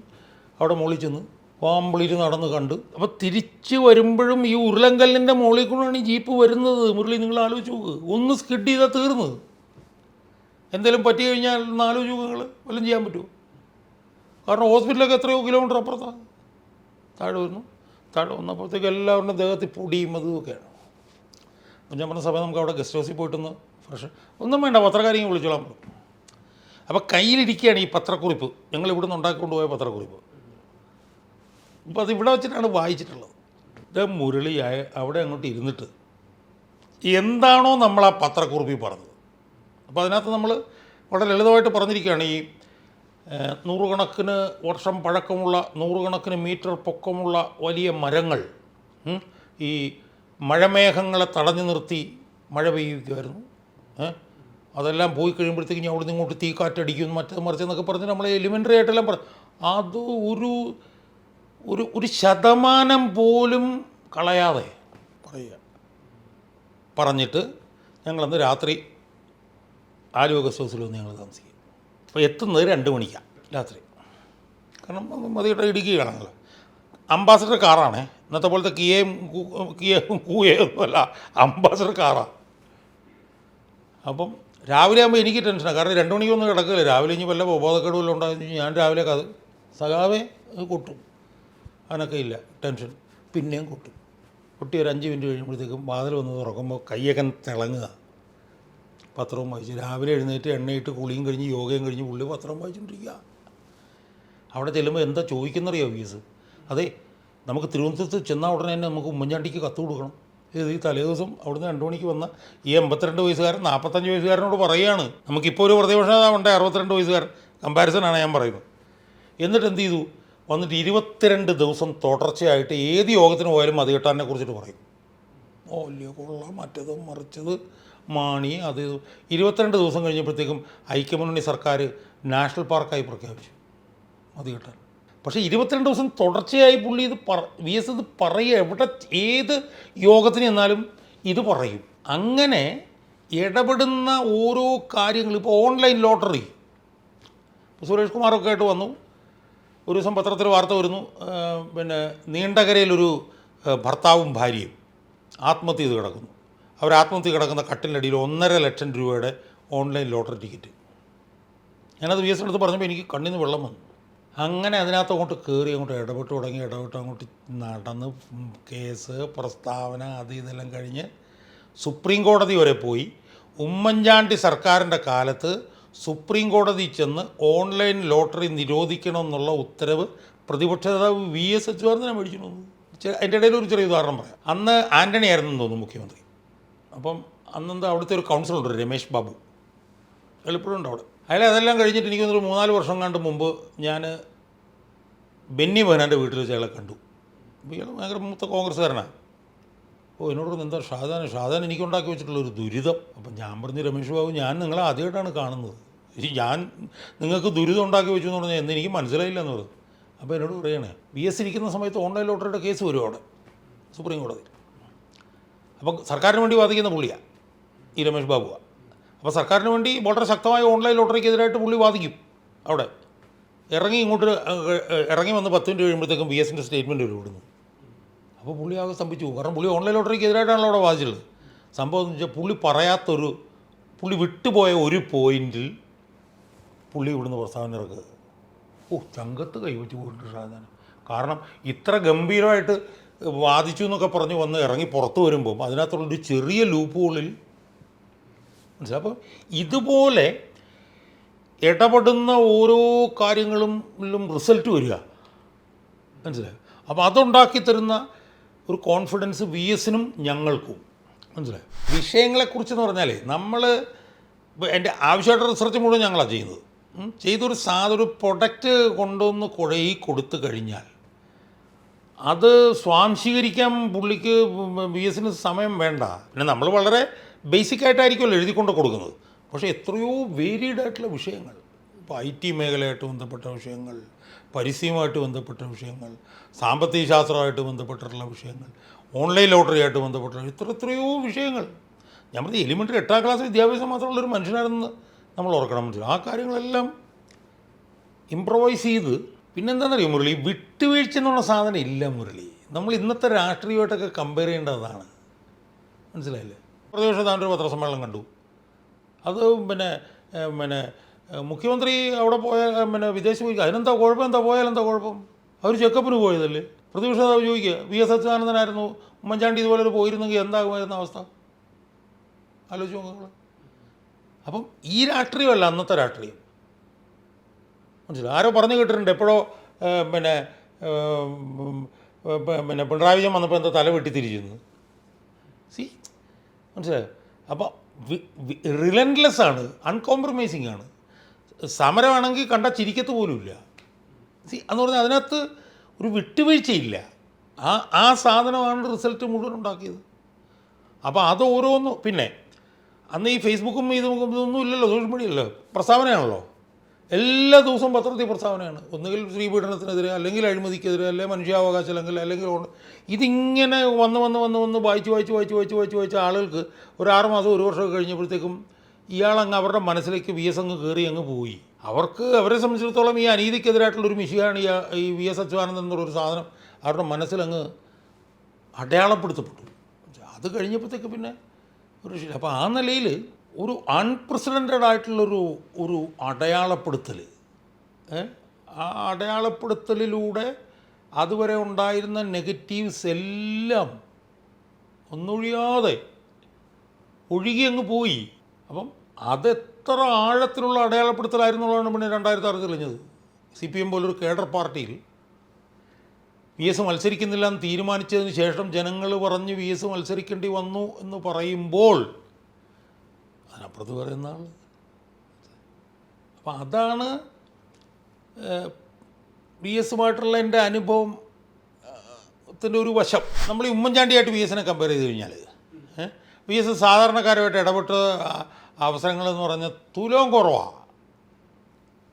അവിടെ മുകളിൽ ചെന്ന് കോംപ്ലീറ്റ് നടന്ന് കണ്ട്. അപ്പോൾ തിരിച്ച് വരുമ്പോഴും ഈ ഉരുളങ്കല്ലിൻ്റെ മുകളിൽ കൂടെയാണ് ഈ ജീപ്പ് വരുന്നത്. മുരളി നിങ്ങൾ ആലോചിച്ച് നോക്ക്, ഒന്ന് സ്കിഡ് ചെയ്താൽ തീർന്നത്. എന്തെങ്കിലും പറ്റി കഴിഞ്ഞാൽ ആലോചിച്ച് നോക്ക് നിങ്ങൾ, വല്ലതും ചെയ്യാൻ പറ്റുമോ? കാരണം ഹോസ്പിറ്റലൊക്കെ എത്രയോ കിലോമീറ്റർ അപ്പുറത്താണ്. താഴെ വന്നപ്പോഴത്തേക്ക് എല്ലാവരുടെയും ദേഹത്തിൽ പൊടിയും അതുമൊക്കെയാണ്. അപ്പം ഞാൻ പറഞ്ഞ സമയം നമുക്ക് അവിടെ ഗസ്റ്റ് ഹൗസിൽ പോയിട്ടൊന്ന് ഫ്രഷ് ഒന്നും വേണ്ട, പത്രക്കാരെയും വിളിച്ചോളാൻ പറ്റും. അപ്പോൾ കയ്യിലിരിക്കുകയാണ് ഈ പത്രക്കുറിപ്പ്, ഞങ്ങൾ ഇവിടെ നിന്ന് ഉണ്ടാക്കിക്കൊണ്ടുപോയ പത്രക്കുറിപ്പ്. അപ്പോൾ അത് ഇവിടെ വെച്ചിട്ടാണ് വായിച്ചിട്ടുള്ളത്. ഇത് മുരളിയായ അവിടെ അങ്ങോട്ട് ഇരുന്നിട്ട് എന്താണോ നമ്മൾ ആ പത്രക്കുറിപ്പിൽ പറഞ്ഞത്, അപ്പോൾ അതിനകത്ത് നമ്മൾ വളരെ ലളിതമായിട്ട് പറഞ്ഞിരിക്കുകയാണ്. ഈ 100 കണക്കിന് വർഷം പഴക്കമുള്ള 100 കണക്കിന് മീറ്റർ പൊക്കമുള്ള വലിയ മരങ്ങൾ ഈ മഴമേഘങ്ങളെ തടഞ്ഞു നിർത്തി മഴ പെയ്യുമായിരുന്നു. അതെല്ലാം പോയി കഴിയുമ്പോഴത്തേക്കും ഞാൻ അവിടെ നിന്ന് ഇങ്ങോട്ട് തീക്കാറ്റടിക്കും മറ്റത് മറിച്ചെന്നൊക്കെ പറഞ്ഞ് നമ്മൾ എലിമെൻ്ററി ആയിട്ടെല്ലാം അത് ഒരു ശതമാനം പോലും കളയാതെ പറഞ്ഞിട്ട് ഞങ്ങളന്ന് രാത്രി ആലുവ ഗസ്റ്റ് ഹൗസിൽ വന്ന് ഞങ്ങൾ താമസിക്കും. അപ്പോൾ എത്തുന്നത് 2 മണിക്കാണ് രാത്രി. കാരണം മതിയുടെ ഇടുക്കിയാണല്ലോ. അംബാസഡർ കാറാണേ, ഇന്നത്തെ പോലത്തെ കിയയും കൂയൊന്നുമല്ല, അംബാസഡർ കാറാണ്. അപ്പം രാവിലെ ആകുമ്പോൾ എനിക്ക് ടെൻഷനാണ്. കാരണം 2 മണിക്കൊന്നും കിടക്കില്ല. രാവിലെ ഇനി വല്ല ബോധക്കേട് വല്ലതും ഉണ്ടാകുന്ന ഞാൻ രാവിലെ അത് സഖാവേ അത് കൊട്ടും, അതിനൊക്കെ ഇല്ല ടെൻഷൻ. പിന്നെയും കൊട്ടി ഒരു 5 മിനിറ്റ് കഴിയുമ്പോഴത്തേക്കും വാതിൽ വന്ന് തുറക്കുമ്പോൾ കൈയൊക്കെ തിളങ്ങുക. പത്രവും വായിച്ച് രാവിലെ എഴുന്നേറ്റ് എണ്ണയിട്ട് കുളിയും കഴിഞ്ഞ് യോഗയും കഴിഞ്ഞ് പുള്ളി പത്രം വായിച്ചുകൊണ്ടിരിക്കുക. അവിടെ ചെല്ലുമ്പോൾ എന്താ ചോദിക്കുന്നറിയോ വി എസ്? അതെ, നമുക്ക് തിരുവനന്തപുരത്ത് ചെന്നാൽ ഉടനെ തന്നെ നമുക്ക് ഉമ്മൻചാണ്ടിക്ക് കത്ത് കൊടുക്കണം. ഈ തലേ ദിവസം അവിടുന്ന് 2 മണിക്ക് വന്ന ഈ 82 വയസ്സുകാരൻ 45 വയസ്സുകാരനോട് പറയുകയാണ് നമുക്കിപ്പോൾ ഒരു പ്രതിപക്ഷ നേതാവുണ്ട് 62 വയസ്സുകാരൻ, കമ്പാരിസനാണ് ഞാൻ പറയുന്നത്. എന്നിട്ട് എന്ത് ചെയ്തു? വന്നിട്ട് 22 ദിവസം തുടർച്ചയായിട്ട് ഏത് യോഗത്തിന് പോയാലും മതികെട്ടാനെ കുറിച്ചിട്ട് പറയും. വലിയ കൊള്ളാം, മറ്റത് മറിച്ചത് മാണി അത്. 22 ദിവസം കഴിഞ്ഞപ്പോഴത്തേക്കും ഐക്യമുന്നണി സർക്കാർ നാഷണൽ പാർക്കായി പ്രഖ്യാപിച്ചു മതികെട്ടാൻ. പക്ഷേ 22 ദിവസം തുടർച്ചയായി പുള്ളി ഇത് വി എസ് ഇത് പറയുക, എവിടെ ഏത് യോഗത്തിന് ചെന്നാലും ഇത് പറയും. അങ്ങനെ ഇടപെടുന്ന ഓരോ കാര്യങ്ങൾ. ഇപ്പോൾ ഓൺലൈൻ ലോട്ടറി, ഇപ്പോൾ സുരേഷ് കുമാറൊക്കെ ആയിട്ട് വന്നു. ഒരു ദിവസം പത്രത്തിൽ വാർത്ത വരുന്നു, പിന്നെ നീണ്ടകരയിലൊരു ഭർത്താവും ഭാര്യയും ആത്മഹത്യ ചെയ്ത് കിടക്കുന്നു. അവർ ആത്മഹത്യ കിടക്കുന്ന കട്ടിലടിയിൽ 1.5 ലക്ഷം രൂപയുടെ ഓൺലൈൻ ലോട്ടറി ടിക്കറ്റ്. ഞാനത് വി എസിൻ്റെ അടുത്ത് പറഞ്ഞപ്പോൾ എനിക്ക് കണ്ണിൽ നിന്ന് വെള്ളം വന്നു. അങ്ങനെ അതിനകത്ത് അങ്ങോട്ട് കയറി അങ്ങോട്ട് ഇടപെട്ട് അങ്ങോട്ട് നടന്ന് കേസ് പ്രസ്താവന അത് ഇതെല്ലാം കഴിഞ്ഞ് സുപ്രീം കോടതി വരെ പോയി. ഉമ്മൻചാണ്ടി സർക്കാരിൻ്റെ കാലത്ത് സുപ്രീം കോടതി ചെന്ന് ഓൺലൈൻ ലോട്ടറി നിരോധിക്കണമെന്നുള്ള ഉത്തരവ് പ്രതിപക്ഷ നേതാവ് വി എസ് അച്യുതാനന്ദനെ മേടിച്ചിരുന്നു. അതിൻ്റെ ഇടയിൽ ഒരു ചെറിയ ഉദാഹരണം പറയാം. അന്ന് ആൻ്റണി ആയിരുന്നു തോന്നുന്നു മുഖ്യമന്ത്രി. അപ്പം അന്നെന്താ അവിടുത്തെ ഒരു കൗൺസിലുണ്ട് രമേശ് ബാബു, എളുപ്പമുണ്ട് ഉണ്ട് അവിടെ. അതെല്ലാം കഴിഞ്ഞിട്ട് എനിക്ക് തോന്നുന്നു 3-4 വർഷം കണ്ട് മുമ്പ് ഞാൻ ബെന്നി ബെഹനാൻ്റെ വീട്ടിൽ വെച്ച് അയാളെ കണ്ടു. അപ്പോൾ ഇയാൾ ഭയങ്കര മൂത്ത കോൺഗ്രസ്സുകാരനാണ്. എന്നോട് പറഞ്ഞു എന്താ ഷാജാൻ എനിക്കുണ്ടാക്കി വെച്ചിട്ടുള്ളൊരു ദുരിതം. അപ്പം ഞാൻ പറഞ്ഞു രമേശ് ബാബു, ഞാൻ നിങ്ങളെ ആദ്യമായിട്ടാണ് കാണുന്നത്, ഞാൻ നിങ്ങൾക്ക് ദുരിതം ഉണ്ടാക്കി വെച്ചു എന്ന് പറഞ്ഞാൽ എനിക്ക് മനസ്സിലായില്ല എന്ന് പറഞ്ഞു. അപ്പോൾ എന്നോട് പറയണേ വി എസ് ഇരിക്കുന്ന സമയത്ത് ഓൺലൈൻ ലോട്ടറിയുടെ കേസ് വരും അവിടെ സുപ്രീം കോടതി. അപ്പം സർക്കാരിന് വേണ്ടി വാദിക്കുന്ന പുള്ളിയാണ് ഈ രമേശ് ബാബുവാണ്. അപ്പോൾ സർക്കാരിന് വേണ്ടി വളരെ ശക്തമായ ഓൺലൈൻ ലോട്ടറിക്കെതിരായിട്ട് പുള്ളി വാദിക്കും. അവിടെ ഇറങ്ങി വന്ന് 10 മിനിറ്റ് കഴിയുമ്പോഴത്തേക്കും വി എസിൻ്റെ സ്റ്റേറ്റ്മെൻറ്റ് വരും ഇവിടുന്ന്. അപ്പോൾ പുള്ളി ആകെ സ്തംഭിച്ചു. കാരണം പുള്ളി ഓൺലൈൻ ലോട്ടറിക്കെതിരായിട്ടാണല്ലോ അവിടെ വാദിച്ചുള്ളത്. സംഭവം എന്ന് വെച്ചാൽ പുള്ളി വിട്ടുപോയ ഒരു പോയിൻറ്റിൽ പുള്ളി ഇവിടുന്ന് പ്രസ്താവന ഇറക്കുക. ചങ്കത്ത് കൈവച്ച് പോയിട്ടുണ്ട് ഷാജാൻ. കാരണം ഇത്ര ഗംഭീരമായിട്ട് വാദിച്ചു എന്നൊക്കെ പറഞ്ഞ് വന്ന് ഇറങ്ങി പുറത്ത് വരുമ്പം അതിനകത്തുള്ളൊരു ചെറിയ ലൂപ്പ് ഹോളിൽ മനസ്സിലായി. അപ്പോൾ ഇതുപോലെ ഇടപെടുന്ന ഓരോ കാര്യങ്ങളും റിസൾട്ട് വരിക, മനസ്സിലായി. അപ്പോൾ അതുണ്ടാക്കി തരുന്ന ഒരു കോൺഫിഡൻസ് വി എസിനും ഞങ്ങൾക്കും, മനസ്സിലായി. വിഷയങ്ങളെക്കുറിച്ചെന്ന് പറഞ്ഞാൽ നമ്മൾ എൻ്റെ ആവശ്യമായിട്ട് റിസർച്ച് മുഴുവൻ ഞങ്ങളാണ് ചെയ്യുന്നത്. ചെയ്തൊരു പ്രൊഡക്റ്റ് കൊണ്ടുവന്ന് കൊടുത്തു കഴിഞ്ഞാൽ അത് സ്വാംശീകരിക്കാൻ പുള്ളിക്ക് വി എസിന് സമയം വേണ്ട. പിന്നെ നമ്മൾ വളരെ ബേസിക്കായിട്ടായിരിക്കുമല്ലോ എഴുതിക്കൊണ്ട് കൊടുക്കുന്നത്. പക്ഷേ എത്രയോ വേരിയഡ് ആയിട്ടുള്ള വിഷയങ്ങൾ. ഇപ്പോൾ IT മേഖലയായിട്ട് ബന്ധപ്പെട്ട വിഷയങ്ങൾ, പരിസ്ഥിതിയുമായിട്ട് ബന്ധപ്പെട്ട വിഷയങ്ങൾ, സാമ്പത്തിക ശാസ്ത്രമായിട്ട് ബന്ധപ്പെട്ടിട്ടുള്ള വിഷയങ്ങൾ, ഓൺലൈൻ ലോട്ടറിയായിട്ട് ബന്ധപ്പെട്ട എത്രയോ വിഷയങ്ങൾ. ഞാൻ പറഞ്ഞ എലിമെൻ്ററി 8ാം ക്ലാസ് വിദ്യാഭ്യാസം മാത്രമുള്ളൊരു മനുഷ്യനാണെന്ന് നമ്മൾ ഓർക്കണം. ആ കാര്യങ്ങളെല്ലാം ഇംപ്രവൈസ് ചെയ്ത്. പിന്നെന്താണെന്നറിയോ മുരളി, വിട്ടുവീഴ്ച എന്നുള്ള സാധനം ഇല്ല മുരളി. നമ്മൾ ഇന്നത്തെ രാഷ്ട്രീയമായിട്ടൊക്കെ കമ്പയർ ചെയ്യേണ്ടതാണ്. മനസ്സിലായില്ലേ? പ്രതിപക്ഷ താനൊരു പത്രസമ്മേളനം കണ്ടു. അത് പിന്നെ മുഖ്യമന്ത്രി അവിടെ പോയ വിദേശ പോയി, അതിനെന്താ കുഴപ്പം, എന്താ പോയാലെന്താ കുഴപ്പം? അവർ ചെക്കപ്പിന് പോയതല്ലേ. പ്രതിപക്ഷ നേതാവ് ചോദിക്കുക, VS അച്യുതാനന്ദനായിരുന്നു ഉമ്മൻചാണ്ടി ഇതുപോലെ ഒരു പോയിരുന്നെങ്കിൽ എന്താകുമായിരുന്ന അവസ്ഥ ആലോചിച്ച് നോക്കുക. അപ്പം ഈ രാഷ്ട്രീയമല്ല അന്നത്തെ രാഷ്ട്രീയം. മനസ്സിലായി? ആരോ പറഞ്ഞു കേട്ടിട്ടുണ്ട് എപ്പോഴോ പിണറായി വിജയൻ വന്നപ്പോൾ എന്താ തല വെട്ടി തിരിച്ചിരുന്നു. മനസ്സിലായോ? അപ്പോൾ റിലൻലെസ് ആണ്, അൺകോംപ്രമൈസിങ് ആണ്. സമരമാണെങ്കിൽ കണ്ടാൽ ചിരിക്കത്ത് പോലുമില്ല. എന്ന് പറഞ്ഞാൽ അതിനകത്ത് ഒരു വിട്ടുവീഴ്ചയില്ല. ആ സാധനമാണ് റിസൾട്ട് മുഴുവൻ ഉണ്ടാക്കിയത്. അപ്പോൾ അത് ഓരോന്നും. പിന്നെ അന്ന് ഈ ഫേസ്ബുക്കും ഇതൊന്നും ഇല്ലല്ലോ, സോഷ്യൽ മീഡിയ ഇല്ലല്ലോ, പ്രസ്താവനയാണല്ലോ. എല്ലാ ദിവസവും പത്രത്തിൽ പ്രസ്താവനയാണ്. ഒന്നുകിൽ സ്ത്രീപീഡനത്തിനെതിരെ, അല്ലെങ്കിൽ അഴിമതിക്കെതിരെ, അല്ലെങ്കിൽ മനുഷ്യാവകാശ ലംഘനം, അല്ലെങ്കിൽ ഇതിങ്ങനെ വന്ന് വായിച്ച് ആളുകൾക്ക് ഒരു 6 മാസം 1 വർഷമൊക്കെ കഴിഞ്ഞപ്പോഴത്തേക്കും ഇയാളങ്ങ് അവരുടെ മനസ്സിലേക്ക് VS അങ്ങ് കയറി അങ്ങ് പോയി. അവരെ സംബന്ധിച്ചിടത്തോളം ഈ അനീതിക്കെതിരായിട്ടുള്ളൊരു മിഷയാണ് ഈ VS അച്യുതാനന്ദൻ എന്നുള്ളൊരു സാധനം അവരുടെ മനസ്സിലങ്ങ് അടയാളപ്പെടുത്തപ്പെട്ടു. അത് കഴിഞ്ഞപ്പോഴത്തേക്ക് പിന്നെ ഒരു ശരി. അപ്പോൾ ആ നിലയിൽ ഒരു അൺപ്രസിഡൻറ്റഡ് ആയിട്ടുള്ളൊരു അടയാളപ്പെടുത്തൽ, ആ അടയാളപ്പെടുത്തലിലൂടെ അതുവരെ ഉണ്ടായിരുന്ന നെഗറ്റീവ്സ് എല്ലാം ഒന്നൊഴിയാതെ ഒഴുകി അങ്ങ് പോയി. അപ്പം അതെത്ര ആഴത്തിലുള്ള അടയാളപ്പെടുത്തലായിരുന്നുള്ളതാണ് പിന്നെ 2006 തെളിഞ്ഞത്. CPM പോലൊരു കേഡർ പാർട്ടിയിൽ VS മത്സരിക്കുന്നില്ല എന്ന് തീരുമാനിച്ചതിന് ശേഷം ജനങ്ങൾ പറഞ്ഞ് VS മത്സരിക്കേണ്ടി വന്നു എന്ന് പറയുമ്പോൾ അതിനപ്പുറത്ത് പറയുന്ന ആൾ. അപ്പം അതാണ് VSമായിട്ടുള്ള എൻ്റെ അനുഭവത്തിൻ്റെ ഒരു വശം. നമ്മൾ ഈ ഉമ്മൻചാണ്ടിയായിട്ട് VSനെ കമ്പയർ ചെയ്ത് കഴിഞ്ഞാൽ VS സാധാരണക്കാരുമായിട്ട് ഇടപെട്ട് അവസരങ്ങളെന്ന് പറഞ്ഞാൽ തുലവും കുറവാണ്.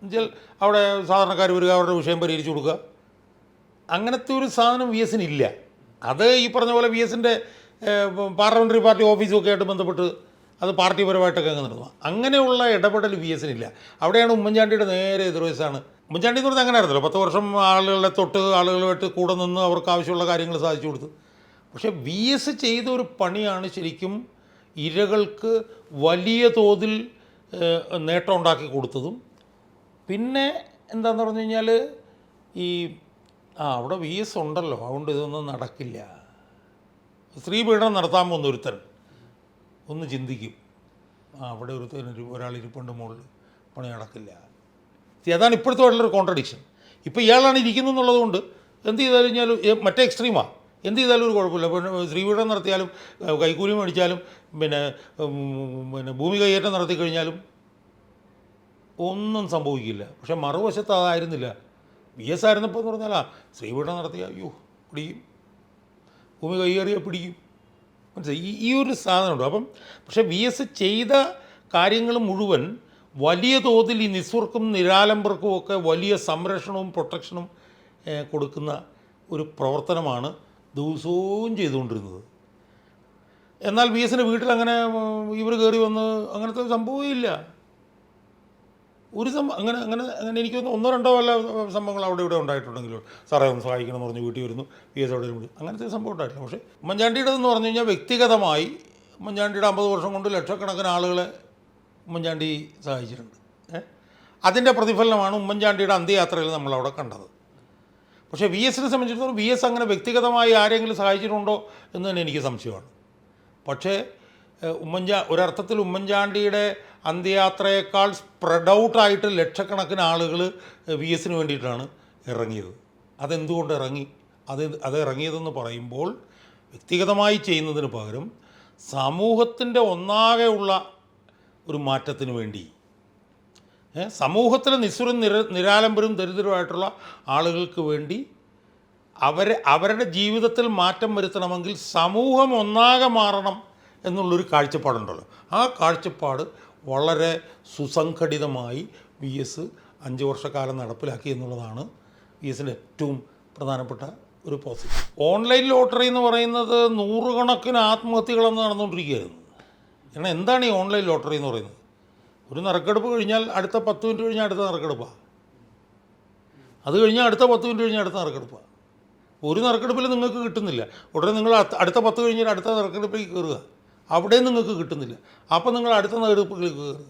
എന്നുവെച്ചാൽ അവിടെ സാധാരണക്കാർ വരിക, അവരുടെ വിഷയം പരിഹരിച്ചു കൊടുക്കുക, അങ്ങനത്തെ ഒരു സാധനം VSനില്ല. അത് ഈ പറഞ്ഞ പോലെ VSൻ്റെ പാർലമെൻ്ററി പാർട്ടി ഓഫീസൊക്കെ ആയിട്ട് ബന്ധപ്പെട്ട് അത് പാർട്ടിപരമായിട്ടൊക്കെ അങ്ങ് നടന്നു. അങ്ങനെയുള്ള ഇടപെടൽ VSനില്ല. അവിടെയാണ് ഉമ്മൻചാണ്ടിയുടെ നേരെ എതിർവശമാണ്. ഉമ്മൻചാണ്ടി എന്ന് പറഞ്ഞാൽ അങ്ങനെ ആയിരുന്നല്ലോ, 10 വർഷം ആളുകളുടെ ആളുകളുമായിട്ട് കൂടെ നിന്ന് അവർക്ക് ആവശ്യമുള്ള കാര്യങ്ങൾ സാധിച്ചു കൊടുത്തു. പക്ഷേ VS ചെയ്ത ഒരു പണിയാണ് ശരിക്കും ഇരകൾക്ക് വലിയ തോതിൽ നേട്ടം ഉണ്ടാക്കി കൊടുത്തതും. പിന്നെ എന്താണെന്ന് പറഞ്ഞു കഴിഞ്ഞാൽ അവിടെ VS ഉണ്ടല്ലോ, അതുകൊണ്ട് ഇതൊന്നും നടക്കില്ല. സ്ത്രീ പീഡനം നടത്താൻ പോകുന്ന ഒരുത്തൻ ഒന്ന് ചിന്തിക്കും, അവിടെ ഒരാൾ ഇരിപ്പുണ്ട് മുകളിൽ, പണി നടക്കില്ല. അതാണ് ഇപ്പോഴത്തെ ആയിട്ടുള്ളൊരു കോൺട്രഡിക്ഷൻ. ഇപ്പോൾ ഇയാളാണ് ഇരിക്കുന്നു എന്നുള്ളതുകൊണ്ട് എന്ത് ചെയ്താലും കഴിഞ്ഞാലും മറ്റേ എക്സ്ട്രീമാണ്, എന്ത് ചെയ്താലും ഒരു കുഴപ്പമില്ല. സ്ത്രീപീഡനം നടത്തിയാലും, കൈക്കൂലി മേടിച്ചാലും, പിന്നെ ഭൂമി കൈയേറ്റം നടത്തി കഴിഞ്ഞാലും ഒന്നും സംഭവിക്കില്ല. പക്ഷെ മറുവശത്ത് അതായിരുന്നില്ല. VS ആയിരുന്നപ്പോൾ എന്ന് പറഞ്ഞാൽ സ്ത്രീപീഡനം നടത്തിയാൽ അയ്യോ പിടിക്കും, ഭൂമി കൈയേറിയാൽ പിടിക്കും. മനസ്സിലായി? ഈ ഒരു സാധനമുണ്ട്. അപ്പം പക്ഷേ VS ചെയ്ത കാര്യങ്ങൾ മുഴുവൻ വലിയ തോതിൽ ഈ നിസ്വർക്കും നിരാലംബർക്കും ഒക്കെ വലിയ സംരക്ഷണവും പ്രൊട്ടക്ഷനും കൊടുക്കുന്ന ഒരു പ്രവർത്തനമാണ് ദിവസവും ചെയ്തുകൊണ്ടിരുന്നത്. എന്നാൽ VSൻ്റെ വീട്ടിൽ അങ്ങനെ ഇവർ കയറി വന്ന് അങ്ങനത്തെ സംഭവമില്ല. അങ്ങനെ എനിക്ക് തോന്നുന്നു 1-2 വല്ല സംഭവങ്ങൾ അവിടെ ഇവിടെ ഉണ്ടായിട്ടുണ്ടെങ്കിലും, സാറേ ഒന്ന് സഹായിക്കണം എന്ന് പറഞ്ഞ് വീട്ടിൽ വരുന്നു, VS അവിടെ വിളിച്ചു, അങ്ങനത്തെ സംഭവം ഉണ്ടായിട്ടില്ല. പക്ഷേ ഉമ്മൻചാണ്ടിയുടേതെന്ന് പറഞ്ഞു കഴിഞ്ഞാൽ വ്യക്തിഗതമായി ഉമ്മൻചാണ്ടിയുടെ 50 വർഷം കൊണ്ട് ലക്ഷക്കണക്കിന് ആളുകളെ ഉമ്മൻചാണ്ടി സഹായിച്ചിട്ടുണ്ട്. അതിൻ്റെ പ്രതിഫലനമാണ് ഉമ്മൻചാണ്ടിയുടെ അന്ത്യയാത്രയിൽ നമ്മളവിടെ കണ്ടത്. പക്ഷേ VSനെ സംബന്ധിച്ചിടത്തോളം VS അങ്ങനെ വ്യക്തിഗതമായി ആരെങ്കിലും സഹായിച്ചിട്ടുണ്ടോ എന്ന് തന്നെ എനിക്ക് സംശയമാണ്. പക്ഷേ ഒരർത്ഥത്തിൽ ഉമ്മൻചാണ്ടിയുടെ അന്ത്യയാത്രയേക്കാൾ സ്പ്രെഡ് ഔട്ടായിട്ട് ലക്ഷക്കണക്കിന് ആളുകൾ VSന് വേണ്ടിയിട്ടാണ് ഇറങ്ങിയത്. അതെന്തുകൊണ്ട് ഇറങ്ങി? അത് ഇറങ്ങിയതെന്ന് പറയുമ്പോൾ വ്യക്തിഗതമായി ചെയ്യുന്നതിന് പകരം സമൂഹത്തിൻ്റെ ഒന്നാകെയുള്ള ഒരു മാറ്റത്തിന് വേണ്ടി, സമൂഹത്തിലെ നിരാലംബരും ദരിദ്രരുമായിട്ടുള്ള ആളുകൾക്ക് വേണ്ടി അവരുടെ ജീവിതത്തിൽ മാറ്റം വരുത്തണമെങ്കിൽ സമൂഹം ഒന്നാകെ മാറണം എന്നുള്ളൊരു കാഴ്ചപ്പാടുണ്ടല്ലോ. ആ കാഴ്ചപ്പാട് വളരെ സുസംഘടിതമായി VS 5 വർഷക്കാലം നടപ്പിലാക്കി എന്നുള്ളതാണ് വി എസിൻ്റെ ഏറ്റവും പ്രധാനപ്പെട്ട ഒരു പോസിറ്റീവ്. ഓൺലൈൻ ലോട്ടറി എന്ന് പറയുന്നത് നൂറുകണക്കിന് ആത്മഹത്യകളെന്ന് നടന്നുകൊണ്ടിരിക്കുകയായിരുന്നു. കാരണം എന്താണ് ഈ ഓൺലൈൻ ലോട്ടറി എന്ന് പറയുന്നത്? ഒരു നറുക്കെടുപ്പ് കഴിഞ്ഞാൽ അടുത്ത 10 മിനിറ്റ് കഴിഞ്ഞാൽ അടുത്ത നറുക്കെടുപ്പാണ്, അത് കഴിഞ്ഞാൽ അടുത്ത 10 മിനിറ്റ് കഴിഞ്ഞാൽ അടുത്ത നറുക്കെടുപ്പാണ്. ഒരു നറുക്കെടുപ്പിൽ നിങ്ങൾക്ക് കിട്ടുന്നില്ല, ഉടനെ നിങ്ങൾ അടുത്ത 10 കഴിഞ്ഞാൽ അടുത്ത നറുക്കെടുപ്പിലേക്ക് കയറുക, അവിടെയും നിങ്ങൾക്ക് കിട്ടുന്നില്ല, അപ്പോൾ നിങ്ങൾ അടുത്ത നറുക്കെടുപ്പിലേക്ക് കയറുക,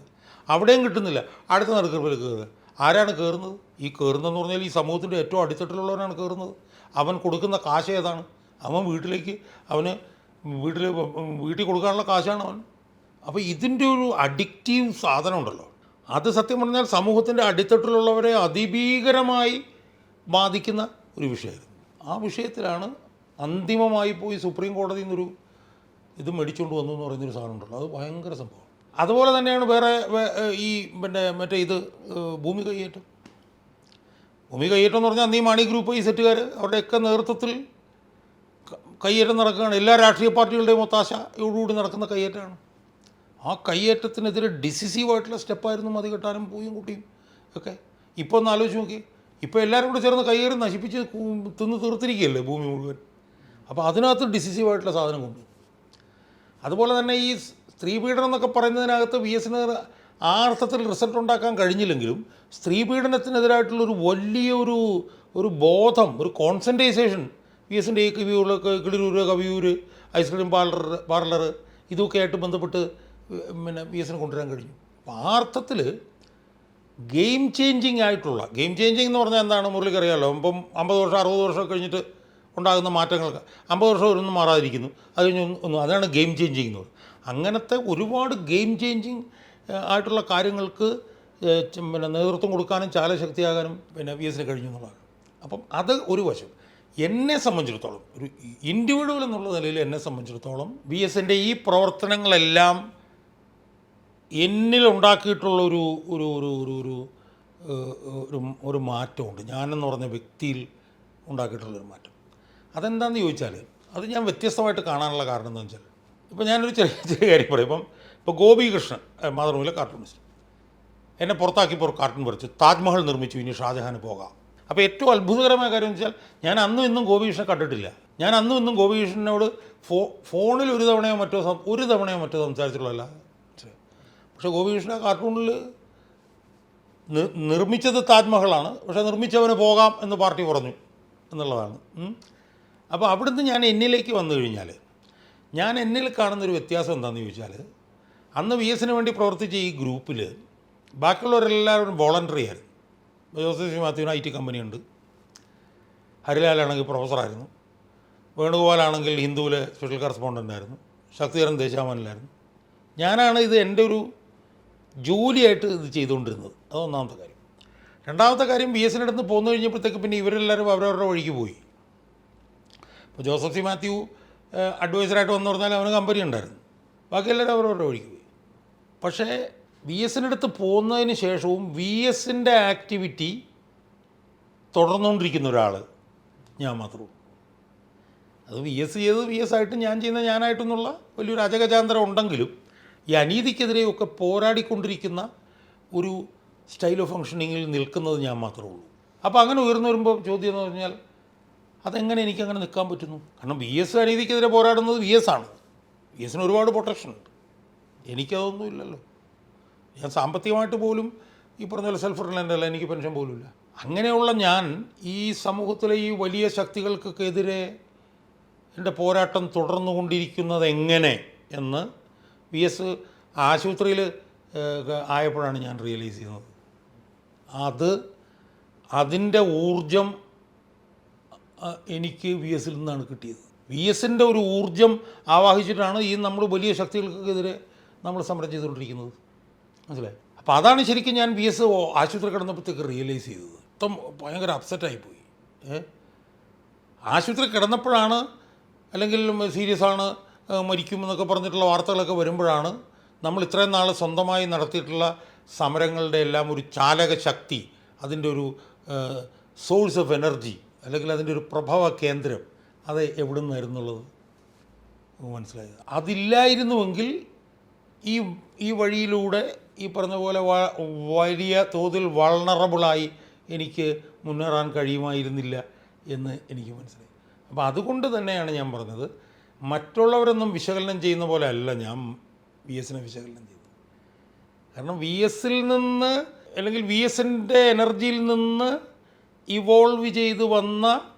അവിടെയും കിട്ടുന്നില്ല, അടുത്ത നറുക്കെടുപ്പിലേക്ക് കയറുക. ആരാണ് കയറുന്നത്? ഈ കയറുന്നതെന്ന് പറഞ്ഞാൽ ഈ സമൂഹത്തിൻ്റെ ഏറ്റവും അടിത്തട്ടിലുള്ളവരാണ് കയറുന്നത്. അവൻ കൊടുക്കുന്ന കാശ് ഏതാണ്? അവൻ അവന് വീട്ടിൽ കൊടുക്കാനുള്ള കാശാണ് അവൻ. അപ്പോൾ ഇതിൻ്റെ ഒരു അഡിക്റ്റീവ് സാധനം ഉണ്ടല്ലോ, അത് സത്യം പറഞ്ഞാൽ സമൂഹത്തിൻ്റെ അടിത്തട്ടിലുള്ളവരെ അതിഭീകരമായി ബാധിക്കുന്ന ഒരു വിഷയമായിരുന്നു. ആ വിഷയത്തിലാണ് അന്തിമമായി പോയി സുപ്രീം കോടതിയിൽ നിന്നൊരു ഇത് മേടിച്ചുകൊണ്ട് വന്നു എന്ന് പറയുന്നൊരു സാധനം ഉണ്ടല്ലോ, അത് ഭയങ്കര സംഭവം. അതുപോലെ തന്നെയാണ് വേറെ ഈ മറ്റേ ഭൂമി കയ്യേറ്റം. ഭൂമി കയ്യേറ്റം എന്ന് പറഞ്ഞാൽ അന്ന് ഈ മാണി ഗ്രൂപ്പ്, ഈ സെറ്റുകാർ അവരുടെയൊക്കെ നേതൃത്വത്തിൽ കയ്യേറ്റം നടക്കുകയാണ്. എല്ലാ രാഷ്ട്രീയ പാർട്ടികളുടെയും ഒത്താശയോടുകൂടി നടക്കുന്ന കയ്യേറ്റമാണ്. ആ കയ്യേറ്റത്തിനെതിരെ ഡിസിസീവായിട്ടുള്ള സ്റ്റെപ്പായിരുന്നു മതി കെട്ടാനും പൂയും കുട്ടിയും ഒക്കെ. ഇപ്പോൾ ഒന്ന് ആലോചിച്ച് നോക്കി, ഇപ്പോൾ എല്ലാവരും കൂടെ ചേർന്ന് കയ്യേറി നശിപ്പിച്ച് തിന്ന് തീർത്തിരിക്കുകയല്ലേ ഭൂമി മുഴുവൻ. അപ്പോൾ അതിനകത്ത് ഡിസിസീവായിട്ടുള്ള സാധനം കൊണ്ടു. അതുപോലെ തന്നെ ഈ സ്ത്രീപീഡനം എന്നൊക്കെ പറയുന്നതിനകത്ത് വി എസിന് ആ അർത്ഥത്തിൽ റിസൾട്ട് ഉണ്ടാക്കാൻ കഴിഞ്ഞില്ലെങ്കിലും സ്ത്രീപീഡനത്തിനെതിരായിട്ടുള്ളൊരു വലിയ ഒരു ബോധം, ഒരു കോൺസെൻട്രേഷൻ വി എസിൻ്റെ ഈ കിളിരൂര്, കവിയൂര്, ഐസ്ക്രീം പാർലർ ഇതൊക്കെ ആയിട്ട് ബന്ധപ്പെട്ട് വി എസിന് കൊണ്ടുവരാൻ കഴിഞ്ഞു. അപ്പോൾ ആ അർത്ഥത്തിൽ ഗെയിം ചേഞ്ചിങ് എന്ന് പറഞ്ഞാൽ എന്താണ് മുരളിക്ക് അറിയാമല്ലോ. ഇപ്പം 50 വർഷം 60 വർഷം കഴിഞ്ഞിട്ട് ഉണ്ടാകുന്ന മാറ്റങ്ങൾക്ക് 50 വർഷം ഒന്നും മാറാതിരിക്കുന്നു, അത് കഴിഞ്ഞ് അതാണ് ഗെയിം ചേഞ്ചിങ് എന്ന് പറയുന്നത്. അങ്ങനത്തെ ഒരുപാട് ഗെയിം ചേഞ്ചിങ് ആയിട്ടുള്ള കാര്യങ്ങൾക്ക് നേതൃത്വം കൊടുക്കാനും ചാലശക്തിയാകാനും വി എസിന് കഴിഞ്ഞു എന്നുള്ളതാണ്. അപ്പം അത് ഒരു വശം. എന്നെ സംബന്ധിച്ചിടത്തോളം, ഒരു ഇൻഡിവിജ്വൽ എന്നുള്ള നിലയിൽ എന്നെ സംബന്ധിച്ചിടത്തോളം വി എസിൻ്റെ ഈ പ്രവർത്തനങ്ങളെല്ലാം എന്നിലുണ്ടാക്കിയിട്ടുള്ള ഒരു മാറ്റമുണ്ട്. ഞാനെന്ന് പറഞ്ഞ വ്യക്തിയിൽ ഉണ്ടാക്കിയിട്ടുള്ളൊരു മാറ്റം. അതെന്താണെന്ന് ചോദിച്ചാൽ അത് ഞാൻ വ്യത്യസ്തമായിട്ട് കാണാനുള്ള കാരണം എന്താണെന്ന് വെച്ചാൽ, ഇപ്പോൾ ഞാനൊരു ചെറിയ കാര്യം പറയും. ഇപ്പോൾ ഗോപികൃഷ്ണൻ മാതൃഭൂമിയിലെ കാർട്ടൂണിസ്റ്റ് എന്നെ പുറത്താക്കിയപ്പോൾ ഒരു കാർട്ടൂൺ വരച്ചു, താജ്മഹൽ നിർമ്മിച്ചു, ഇനി ഷാജഹാന് പോകാം. അപ്പോൾ ഏറ്റവും അത്ഭുതകരമായ കാര്യം എന്ന് വെച്ചാൽ ഞാൻ അന്നും ഇന്നും ഗോപികൃഷ്ണനെ കണ്ടിട്ടില്ല. ഞാൻ അന്നും ഇന്നും ഗോപികൃഷ്ണനോട് ഫോണിൽ ഒരു തവണയോ മറ്റോ സംസാരിച്ചിട്ടുള്ളതല്ല. പക്ഷേ ഗോപികൃഷ്ണ കാർട്ടൂണിൽ നിർമ്മിച്ചത് താജ്മഹലാണ്, പക്ഷേ നിർമ്മിച്ചവന് പോകാം എന്ന് പാർട്ടി പറഞ്ഞു എന്നുള്ളതാണ്. അപ്പോൾ അവിടുന്ന് ഞാൻ എന്നിലേക്ക് വന്നു കഴിഞ്ഞാൽ ഞാൻ എന്നിൽ കാണുന്നൊരു വ്യത്യാസം എന്താണെന്ന് ചോദിച്ചാൽ, അന്ന് വി എസിന് വേണ്ടി പ്രവർത്തിച്ച ഈ ഗ്രൂപ്പിൽ ബാക്കിയുള്ളവരെല്ലാവരും വോളണ്ടറി ആയിരുന്നു. ജോസഫ് മാത്യുവിന് IT കമ്പനിയുണ്ട്, ഹരിലാലാണെങ്കിൽ പ്രൊഫസറായിരുന്നു, വേണുഗോപാലാണെങ്കിൽ ഹിന്ദുവിലെ സ്പെഷ്യൽ കറസ്പോണ്ടൻ്റ് ആയിരുന്നു, ശക്തിധരൻ ദേശാമനിലായിരുന്നു. ഞാനാണ് ഇത് എൻ്റെ ഒരു ജോലിയായിട്ട് ഇത് ചെയ്തുകൊണ്ടിരുന്നത്. അതൊന്നാമത്തെ കാര്യം. രണ്ടാമത്തെ കാര്യം, വി എസിൻ്റെ അടുത്ത് പോന്നു കഴിഞ്ഞപ്പോഴത്തേക്ക് പിന്നെ ഇവരെല്ലാവരും അവരവരുടെ വഴിക്ക് പോയി. ഇപ്പോൾ ജോസഫ് മാത്യു അഡ്വൈസറായിട്ട് വന്നു പറഞ്ഞാൽ അവന് കമ്പനി ഉണ്ടായിരുന്നു, ബാക്കി എല്ലാവരും അവരവരുടെ വഴിക്ക് പോയി. പക്ഷേ വി എസിൻ്റെ അടുത്ത് പോകുന്നതിന് ശേഷവും വി എസിൻ്റെ ആക്ടിവിറ്റി തുടർന്നുകൊണ്ടിരിക്കുന്ന ഒരാൾ ഞാൻ മാത്രമേ ഉള്ളൂ. അത് വി എസ് ചെയ്തത് വി എസ് ആയിട്ടും ഞാൻ ചെയ്യുന്ന ഞാനായിട്ടെന്നുള്ള വലിയൊരു അജഗജാന്തരം ഉണ്ടെങ്കിലും ഈ അനീതിക്കെതിരെയൊക്കെ പോരാടിക്കൊണ്ടിരിക്കുന്ന ഒരു സ്റ്റൈൽ ഓഫ് ഫങ്ഷനിങ്ങിൽ നിൽക്കുന്നത് ഞാൻ മാത്രമേ ഉള്ളൂ. അപ്പോൾ അങ്ങനെ ഉയർന്നു വരുമ്പോൾ ചോദ്യം എന്ന് പറഞ്ഞാൽ അതെങ്ങനെ എനിക്കങ്ങനെ നിൽക്കാൻ പറ്റുന്നു? കാരണം വി എസ് അനീതിക്കെതിരെ പോരാടുന്നത് വി എസ് ആണ്. വി എസിന് ഒരുപാട് പ്രൊട്ടക്ഷൻ ഉണ്ട്, എനിക്കതൊന്നും ഇല്ലല്ലോ. ഞാൻ സാമ്പത്തികമായിട്ട് പോലും ഈ പറഞ്ഞ പോലെ സെൽഫ് റിലയൻ്റ് അല്ല, എനിക്ക് പെൻഷൻ പോലും ഇല്ല. അങ്ങനെയുള്ള ഞാൻ ഈ സമൂഹത്തിലെ ഈ വലിയ ശക്തികൾക്കെതിരെ എൻ്റെ പോരാട്ടം തുടർന്നുകൊണ്ടിരിക്കുന്നത് എങ്ങനെ എന്ന് വി എസ് ആശുപത്രിയിൽ ആയപ്പോഴാണ് ഞാൻ റിയലൈസ് ചെയ്യുന്നത്. അതിൻ്റെ ഊർജം എനിക്ക് വി എസിൽ നിന്നാണ് കിട്ടിയത്. വി എസിൻ്റെ ഒരു ഊർജം ആവാഹിച്ചിട്ടാണ് ഈ നമ്മൾ വലിയ ശക്തികൾക്കെതിരെ നമ്മൾ സമരം ചെയ്തുകൊണ്ടിരിക്കുന്നത്. മനസ്സിലായി? അപ്പോൾ അതാണ് ശരിക്കും ഞാൻ വി എസ് ആശുപത്രി കിടന്നപ്പോഴത്തേക്ക് റിയലൈസ് ചെയ്തത്. മൊത്തം ഭയങ്കര അപ്സെറ്റായിപ്പോയി. ആശുപത്രി കിടന്നപ്പോഴാണ്, അല്ലെങ്കിൽ സീരിയസ് ആണ്, മരിക്കുമെന്നൊക്കെ പറഞ്ഞിട്ടുള്ള വാർത്തകളൊക്കെ വരുമ്പോഴാണ് നമ്മൾ ഇത്രയും നാൾ സ്വന്തമായി നടത്തിയിട്ടുള്ള സമരങ്ങളുടെ എല്ലാം ഒരു ചാലക ശക്തി, അതിൻ്റെ ഒരു സോഴ്സ് ഓഫ് എനർജി, അല്ലെങ്കിൽ അതിൻ്റെ ഒരു പ്രഭവ കേന്ദ്രം അത് എവിടെ നിന്നായിരുന്നുള്ളത് മനസ്സിലായത്. അതില്ലായിരുന്നുവെങ്കിൽ ഈ വഴിയിലൂടെ ഈ പറഞ്ഞ പോലെ വലിയ തോതിൽ വൾണറബിളായി എനിക്ക് മുന്നേറാൻ കഴിയുമായിരുന്നില്ല എന്ന് എനിക്ക് മനസ്സിലായി. അപ്പോൾ അതുകൊണ്ട് തന്നെയാണ് ഞാൻ പറഞ്ഞത്, മറ്റുള്ളവരൊന്നും വിശകലനം ചെയ്യുന്ന പോലെ അല്ല ഞാൻ വി എസിനെ വിശകലനം ചെയ്തത്. കാരണം വി എസിൽ നിന്ന് അല്ലെങ്കിൽ വി എസിൻ്റെ എനർജിയിൽ നിന്ന് ഇവോൾവ് ചെയ്ത് വന്ന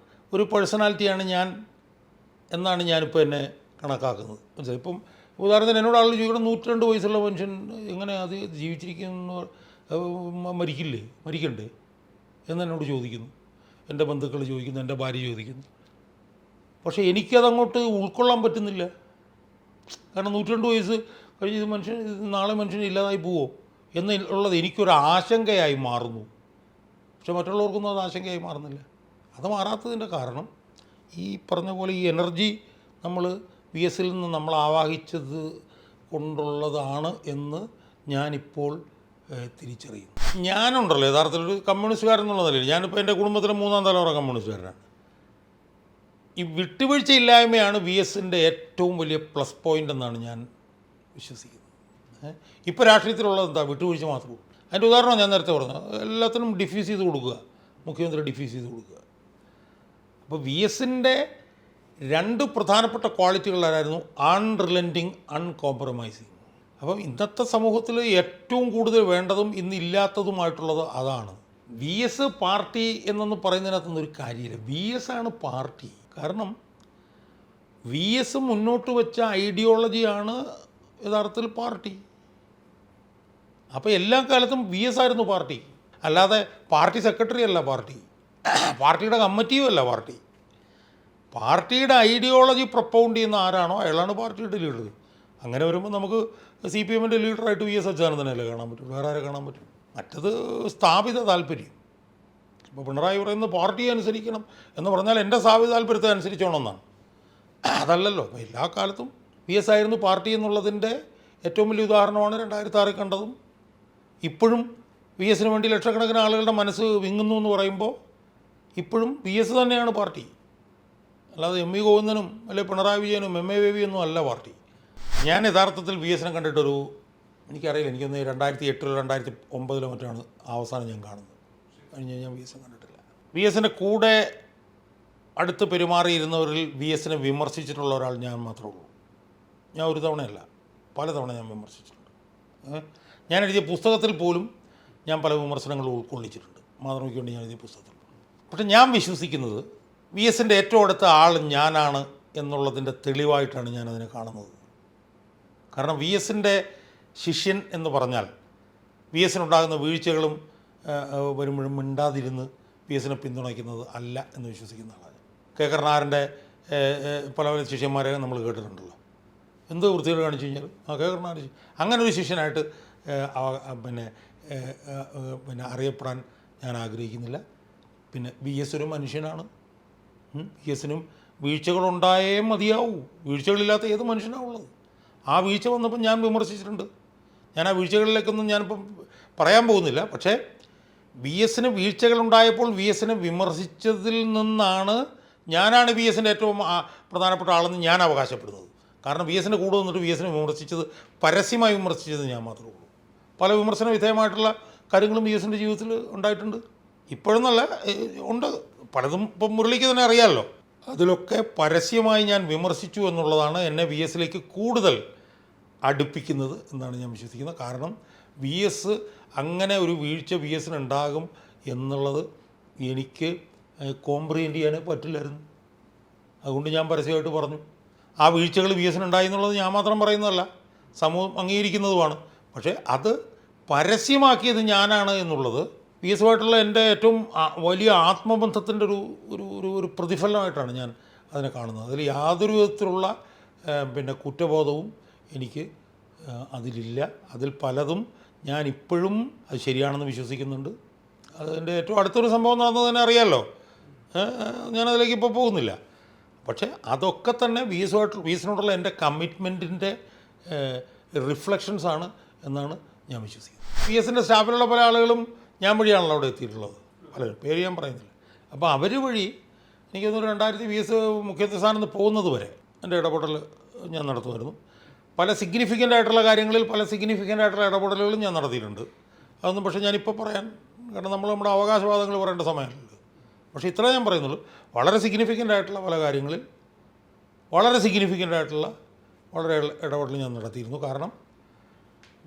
ഒരു പേഴ്സണാലിറ്റിയാണ് ഞാൻ എന്നാണ് ഞാനിപ്പോൾ എന്നെ കണക്കാക്കുന്നത്. മനസ്സിലായി? ഇപ്പം ഉദാഹരണത്തിന് എന്നോട് ആളുകൾ ചോദിക്കണം, 102 വയസ്സുള്ള മനുഷ്യൻ എങ്ങനെ അത് ജീവിച്ചിരിക്കുന്നു, മരിക്കണ്ടേ എന്നോട് ചോദിക്കുന്നു, എൻ്റെ ബന്ധുക്കൾ ചോദിക്കുന്നു, എൻ്റെ ഭാര്യ ചോദിക്കുന്നു. പക്ഷേ എനിക്കതങ്ങോട്ട് ഉൾക്കൊള്ളാൻ പറ്റുന്നില്ല. കാരണം 102 വയസ്സ് കഴിഞ്ഞ് മനുഷ്യൻ നാളെ മനുഷ്യൻ ഇല്ലാതായി പോവോ എന്നുള്ളത് എനിക്കൊരു ആശങ്കയായി മാറുന്നു. പക്ഷെ മറ്റുള്ളവർക്കൊന്നും അത് ആശങ്കയായി മാറുന്നില്ല. അത് മാറാത്തതിൻ്റെ കാരണം ഈ പറഞ്ഞ പോലെ ഈ എനർജി നമ്മൾ വി എസിൽ നിന്ന് നമ്മൾ ആവാഹിച്ചത് കൊണ്ടുള്ളതാണ് എന്ന് ഞാനിപ്പോൾ തിരിച്ചറിയുന്നു. ഞാനുണ്ടല്ലോ യഥാർത്ഥത്തിലൊരു കമ്മ്യൂണിസ്റ്റുകാരെന്നുള്ള നിലയിൽ, ഞാനിപ്പോൾ എൻ്റെ കുടുംബത്തിലെ 3-ാം തലമുറ കമ്മ്യൂണിസ്റ്റുകാരനാണ്. ഈ വിട്ടുവീഴ്ചയില്ലായ്മയാണ് വി എസിൻ്റെ ഏറ്റവും വലിയ പ്ലസ് പോയിൻ്റ് എന്നാണ് ഞാൻ വിശ്വസിക്കുന്നത്. ഇപ്പോൾ രാഷ്ട്രീയത്തിലുള്ളത് എന്താ? വിട്ടുവീഴ്ച മാത്രമേ ഉള്ളൂ. അതിൻ്റെ ഉദാഹരണം ഞാൻ നേരത്തെ പറഞ്ഞു, എല്ലാത്തിനും ഡിഫ്യൂസ് ചെയ്ത് കൊടുക്കുക, മുഖ്യമന്ത്രി ഡിഫ്യൂസ് ചെയ്ത് കൊടുക്കുക. അപ്പോൾ വി എസിൻ്റെ 2 പ്രധാനപ്പെട്ട ക്വാളിറ്റികളായിരുന്നു അൺറിലൻറ്റിങ്, അൺകോംപ്രമൈസിങ്. അപ്പം ഇന്നത്തെ സമൂഹത്തിൽ ഏറ്റവും കൂടുതൽ വേണ്ടതും ഇന്നില്ലാത്തതുമായിട്ടുള്ളത് അതാണ്. വി എസ് പാർട്ടി എന്നൊന്നും പറയുന്നതിനകത്തൊന്നും ഒരു കാര്യമില്ല. വി എസ് ആണ് പാർട്ടി. കാരണം വി എസ് മുന്നോട്ട് വെച്ച ഐഡിയോളജിയാണ് യഥാർത്ഥത്തിൽ പാർട്ടി. അപ്പോൾ എല്ലാ കാലത്തും വി എസ് ആയിരുന്നു പാർട്ടി, അല്ലാതെ പാർട്ടി സെക്രട്ടറി അല്ല പാർട്ടി, പാർട്ടിയുടെ കമ്മിറ്റിയും അല്ല പാർട്ടി. പാർട്ടിയുടെ ഐഡിയോളജി പ്രൊപ്പൗണ്ട് ചെയ്യുന്ന ആരാണോ അയാളാണ് പാർട്ടിയുടെ ലീഡർ. അങ്ങനെ വരുമ്പോൾ നമുക്ക് CPM-ൻ്റെ ലീഡറായിട്ട് വി എസ് അച്യുതാനന്ദനല്ലേ കാണാൻ പറ്റും, വേറെ ആരെ കാണാൻ പറ്റും? മറ്റത് സ്ഥാപിത താല്പര്യം. ഇപ്പോൾ പിണറായി പറയുന്നത് പാർട്ടിയെ അനുസരിക്കണം എന്ന് പറഞ്ഞാൽ എൻ്റെ സ്ഥാപിത താല്പര്യത്തെ അനുസരിച്ചോണമെന്നാണ്. അതല്ലല്ലോ. അപ്പോൾ എല്ലാ കാലത്തും വി എസ് ആയിരുന്നു പാർട്ടി എന്നുള്ളതിൻ്റെ ഏറ്റവും വലിയ ഉദാഹരണമാണ് 2006 കണ്ടതും. ഇപ്പോഴും വി എസിന് വേണ്ടി ലക്ഷക്കണക്കിന് ആളുകളുടെ മനസ്സ് വിങ്ങുന്നു എന്ന് പറയുമ്പോൾ ഇപ്പോഴും വി എസ് തന്നെയാണ് പാർട്ടി, അല്ലാതെ എം വി ഗോവിന്ദനും അല്ലെങ്കിൽ പിണറായി വിജയനും MA ബേബിയൊന്നും അല്ല പാർട്ടി. ഞാൻ യഥാർത്ഥത്തിൽ വി എസിനെ കണ്ടിട്ടൊരു, എനിക്കറിയില്ല, എനിക്കൊന്ന് 2008-ലോ 2009-ലോ മറ്റാണ് അവസാനം ഞാൻ കാണുന്നത്. കഴിഞ്ഞ് ഞാൻ വി എസിനെ കണ്ടിട്ടില്ല. വി എസിൻ്റെ കൂടെ അടുത്ത് പെരുമാറിയിരുന്നവരിൽ വി എസിനെ വിമർശിച്ചിട്ടുള്ള ഒരാൾ ഞാൻ മാത്രമേ ഉള്ളൂ. ഞാൻ ഒരു തവണയല്ല, പലതവണ ഞാൻ വിമർശിച്ചിട്ടുണ്ട്. ഞാൻ എഴുതിയ പുസ്തകത്തിൽ പോലും ഞാൻ പല വിമർശനങ്ങളും ഉൾക്കൊള്ളിച്ചിട്ടുണ്ട്, മാതൃഭൂമിക്ക് വേണ്ടി ഞാൻ എഴുതിയ പുസ്തകത്തിൽ. പക്ഷെ ഞാൻ വിശ്വസിക്കുന്നത് വി എസിൻ്റെ ഏറ്റവും അടുത്ത ആൾ ഞാനാണ് എന്നുള്ളതിൻ്റെ തെളിവായിട്ടാണ് ഞാനതിനെ കാണുന്നത്. കാരണം വി എസിൻ്റെ ശിഷ്യൻ എന്ന് പറഞ്ഞാൽ വി എസിനുണ്ടാകുന്ന വീഴ്ചകളും വരുമ്പോഴും മിണ്ടാതിരുന്ന് വി എസിനെ പിന്തുണയ്ക്കുന്നത് അല്ല എന്ന് വിശ്വസിക്കുന്ന ആളാണ്. കെ കരുണാകരൻ്റെ പല പല ശിഷ്യന്മാരെ നമ്മൾ കേട്ടിട്ടുണ്ടല്ലോ, എന്ത് വൃത്തികൾ കാണിച്ചു കഴിഞ്ഞാൽ കെ കരുണാകരൻ അങ്ങനെ ഒരു ശിഷ്യനായിട്ട് പിന്നെ അറിയപ്പെടാൻ ഞാൻ ആഗ്രഹിക്കുന്നില്ല. പിന്നെ വി എസ് ഒരു മനുഷ്യനാണ്. വി എസിനും വീഴ്ചകളുണ്ടായേ മതിയാവൂ. വീഴ്ചകളില്ലാത്ത ഏത് മനുഷ്യനാണ് ഉള്ളത്? ആ വീഴ്ച വന്നപ്പോൾ ഞാൻ വിമർശിച്ചിട്ടുണ്ട്. ഞാൻ ആ വീഴ്ചകളിലേക്കൊന്നും ഞാനിപ്പം പറയാൻ പോകുന്നില്ല. പക്ഷേ വി എസിന് വീഴ്ചകളുണ്ടായപ്പോൾ വി എസിനെ വിമർശിച്ചതിൽ നിന്നാണ് ഞാനാണ് വി എസിൻ്റെ ഏറ്റവും പ്രധാനപ്പെട്ട ആളെന്ന് ഞാൻ അവകാശപ്പെടുന്നത്. കാരണം വി എസിൻ്റെ കൂടെ വന്നിട്ട് വി എസിനെ വിമർശിച്ചത്, പരസ്യമായി വിമർശിച്ചത് ഞാൻ മാത്രമേ ഉള്ളൂ. പല വിമർശന വിധേയമായിട്ടുള്ള കാര്യങ്ങളും വി എസിൻ്റെ ജീവിതത്തിൽ ഉണ്ടായിട്ടുണ്ട്. ഇപ്പോഴെന്നല്ല, ഉണ്ട്. പലതും ഇപ്പം മുരളിക്ക് തന്നെ അറിയാമല്ലോ. അതിലൊക്കെ പരസ്യമായി ഞാൻ വിമർശിച്ചു എന്നുള്ളതാണ് എന്നെ വി എസിലേക്ക് കൂടുതൽ അടുപ്പിക്കുന്നത് എന്നാണ് ഞാൻ വിശ്വസിക്കുന്നത്. കാരണം വി എസ് അങ്ങനെ ഒരു വീഴ്ച വി എസിനുണ്ടാകും എന്നുള്ളത് എനിക്ക് കോംപ്രിഹെൻഡ് ചെയ്യാനേ പറ്റില്ലായിരുന്നു. അതുകൊണ്ട് ഞാൻ പരസ്യമായിട്ട് പറഞ്ഞു. ആ വീഴ്ചകൾ വി എസിനുണ്ടായി എന്നുള്ളത് ഞാൻ മാത്രം പറയുന്നതല്ല, സമൂഹം അംഗീകരിക്കുന്നതുമാണ്. പക്ഷേ അത് പരസ്യമാക്കിയത് ഞാനാണ് എന്നുള്ളത് വി എസുമായിട്ടുള്ള എൻ്റെ ഏറ്റവും വലിയ ആത്മബന്ധത്തിൻ്റെ ഒരു പ്രതിഫലനമായിട്ടാണ് ഞാൻ അതിനെ കാണുന്നത്. അതിൽ യാതൊരു വിധത്തിലുള്ള പിന്നെ കുറ്റബോധവും എനിക്ക് അതിലില്ല. അതിൽ പലതും ഞാൻ ഇപ്പോഴും അത് ശരിയാണെന്ന് വിശ്വസിക്കുന്നുണ്ട്. അതിൻ്റെ ഏറ്റവും അടുത്തൊരു സംഭവം നടന്നത് തന്നെ അറിയാമല്ലോ, ഞാനതിലേക്ക് ഇപ്പോൾ പോകുന്നില്ല. പക്ഷേ അതൊക്കെ തന്നെ വി എസിനോടുള്ള എൻ്റെ കമ്മിറ്റ്മെൻറ്റിൻ്റെ റിഫ്ലക്ഷൻസാണ് എന്നാണ് ഞാൻ വിശ്വസിക്കുന്നത്. വി എസിൻ്റെ സ്റ്റാഫിലുള്ള പല ആളുകളും ഞാൻ വഴിയാണല്ലോ അവിടെ എത്തിയിട്ടുള്ളത്, പലരും പേര് ഞാൻ പറയുന്നില്ല. അപ്പോൾ അവർ വഴി എനിക്കൊന്ന് 2000 വി എസ് മുഖ്യസ്ഥാനത്ത് പോകുന്നത് വരെ എൻ്റെ ഇടപെടൽ ഞാൻ നടത്തുമായിരുന്നു. പല സിഗ്നിഫിക്കൻ്റ് ആയിട്ടുള്ള കാര്യങ്ങളിൽ പല സിഗ്നിഫിക്കൻ്റ് ആയിട്ടുള്ള ഇടപെടലുകളും ഞാൻ നടത്തിയിട്ടുണ്ട്. അതൊന്നും പക്ഷേ ഞാനിപ്പോൾ പറയാൻ, കാരണം നമ്മുടെ അവകാശവാദങ്ങൾ പറയേണ്ട സമയമല്ലല്ലോ. പക്ഷേ ഇത്ര ഞാൻ പറയുന്നുള്ളൂ, വളരെ സിഗ്നിഫിക്കൻ്റ് ആയിട്ടുള്ള പല കാര്യങ്ങളിൽ വളരെ സിഗ്നിഫിക്കൻ്റ് ആയിട്ടുള്ള വളരെ ഇടപെടൽ ഞാൻ നടത്തിയിരുന്നു. കാരണം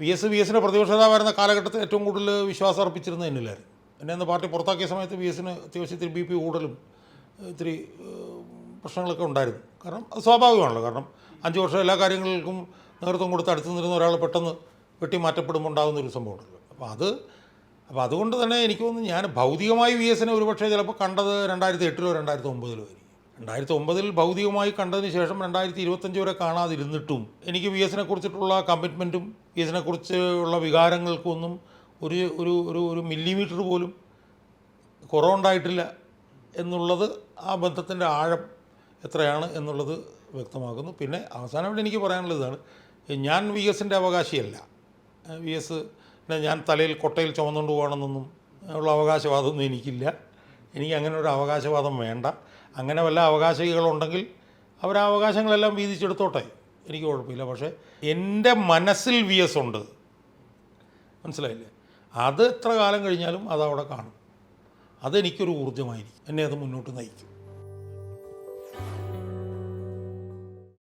വി എസിൻ്റെ പ്രതിപക്ഷ നേതാവായിരുന്ന കാലഘട്ടത്തിൽ ഏറ്റവും കൂടുതൽ വിശ്വാസം അർപ്പിച്ചിരുന്നത് എന്നിലായിരുന്നു. എന്നെ അന്ന് പാർട്ടി പുറത്താക്കിയ സമയത്ത് വി എസിന് അത്യാവശ്യം ഇത്തിരി BP കൂടുതലും ഇത്തിരി പ്രശ്നങ്ങളൊക്കെ ഉണ്ടായിരുന്നു. കാരണം അത് സ്വാഭാവികമാണല്ലോ. കാരണം 5 വർഷം എല്ലാ കാര്യങ്ങൾക്കും നേതൃത്വം കൊടുത്ത് അടുത്ത് നിന്നിരുന്ന ഒരാൾ പെട്ടെന്ന് വെട്ടി മാറ്റപ്പെടുമ്പോൾ ഉണ്ടാകുന്നൊരു സംഭവമുണ്ടല്ലോ. അപ്പോൾ അതുകൊണ്ട് തന്നെ എനിക്ക് തോന്നുന്നു, ഞാൻ ഭൗതികമായി വി എസിനെ ഒരുപക്ഷെ ചിലപ്പോൾ കണ്ടത് 2008 2009 ആയിരിക്കും. 2009 ഭൗതികമായി കണ്ടതിന് ശേഷം 2025 വരെ കാണാതിരുന്നിട്ടും എനിക്ക് വി എസിനെ കുറിച്ചിട്ടുള്ള കമ്മിറ്റ്മെൻറ്റും വി എസിനെ കുറിച്ചുള്ള വികാരങ്ങൾക്കൊന്നും ഒരു മില്ലിമീറ്റർ പോലും കുറവുണ്ടായിട്ടില്ല എന്നുള്ളത് ആ ബന്ധത്തിൻ്റെ ആഴം എത്രയാണ് എന്നുള്ളത് വ്യക്തമാക്കുന്നു. പിന്നെ അവസാനമായിട്ട് എനിക്ക് പറയാനുള്ളത് ഇതാണ്, ഞാൻ വി എസിൻ്റെ അവകാശിയല്ല. വി എസ് ഞാൻ തലയിൽ കൊട്ടയിൽ ചുമന്നുകൊണ്ട് പോകണമെന്നൊന്നും ഉള്ള അവകാശവാദമൊന്നും എനിക്കില്ല. എനിക്ക് അങ്ങനെ ഒരു അവകാശവാദം വേണ്ട. അങ്ങനെ വല്ല അവകാശികളുണ്ടെങ്കിൽ അവർ ആ അവകാശങ്ങളെല്ലാം വീതിച്ചെടുത്തോട്ടെ, എനിക്ക് കുഴപ്പമില്ല. പക്ഷേ എൻ്റെ മനസ്സിൽ വി എസ് ഉണ്ട്, മനസ്സിലായില്ലേ? അത് എത്ര കാലം കഴിഞ്ഞാലും അതവിടെ കാണും. അതെനിക്കൊരു ഊർജ്ജമായിരിക്കും, എന്നെ അത് മുന്നോട്ട് നയിക്കും.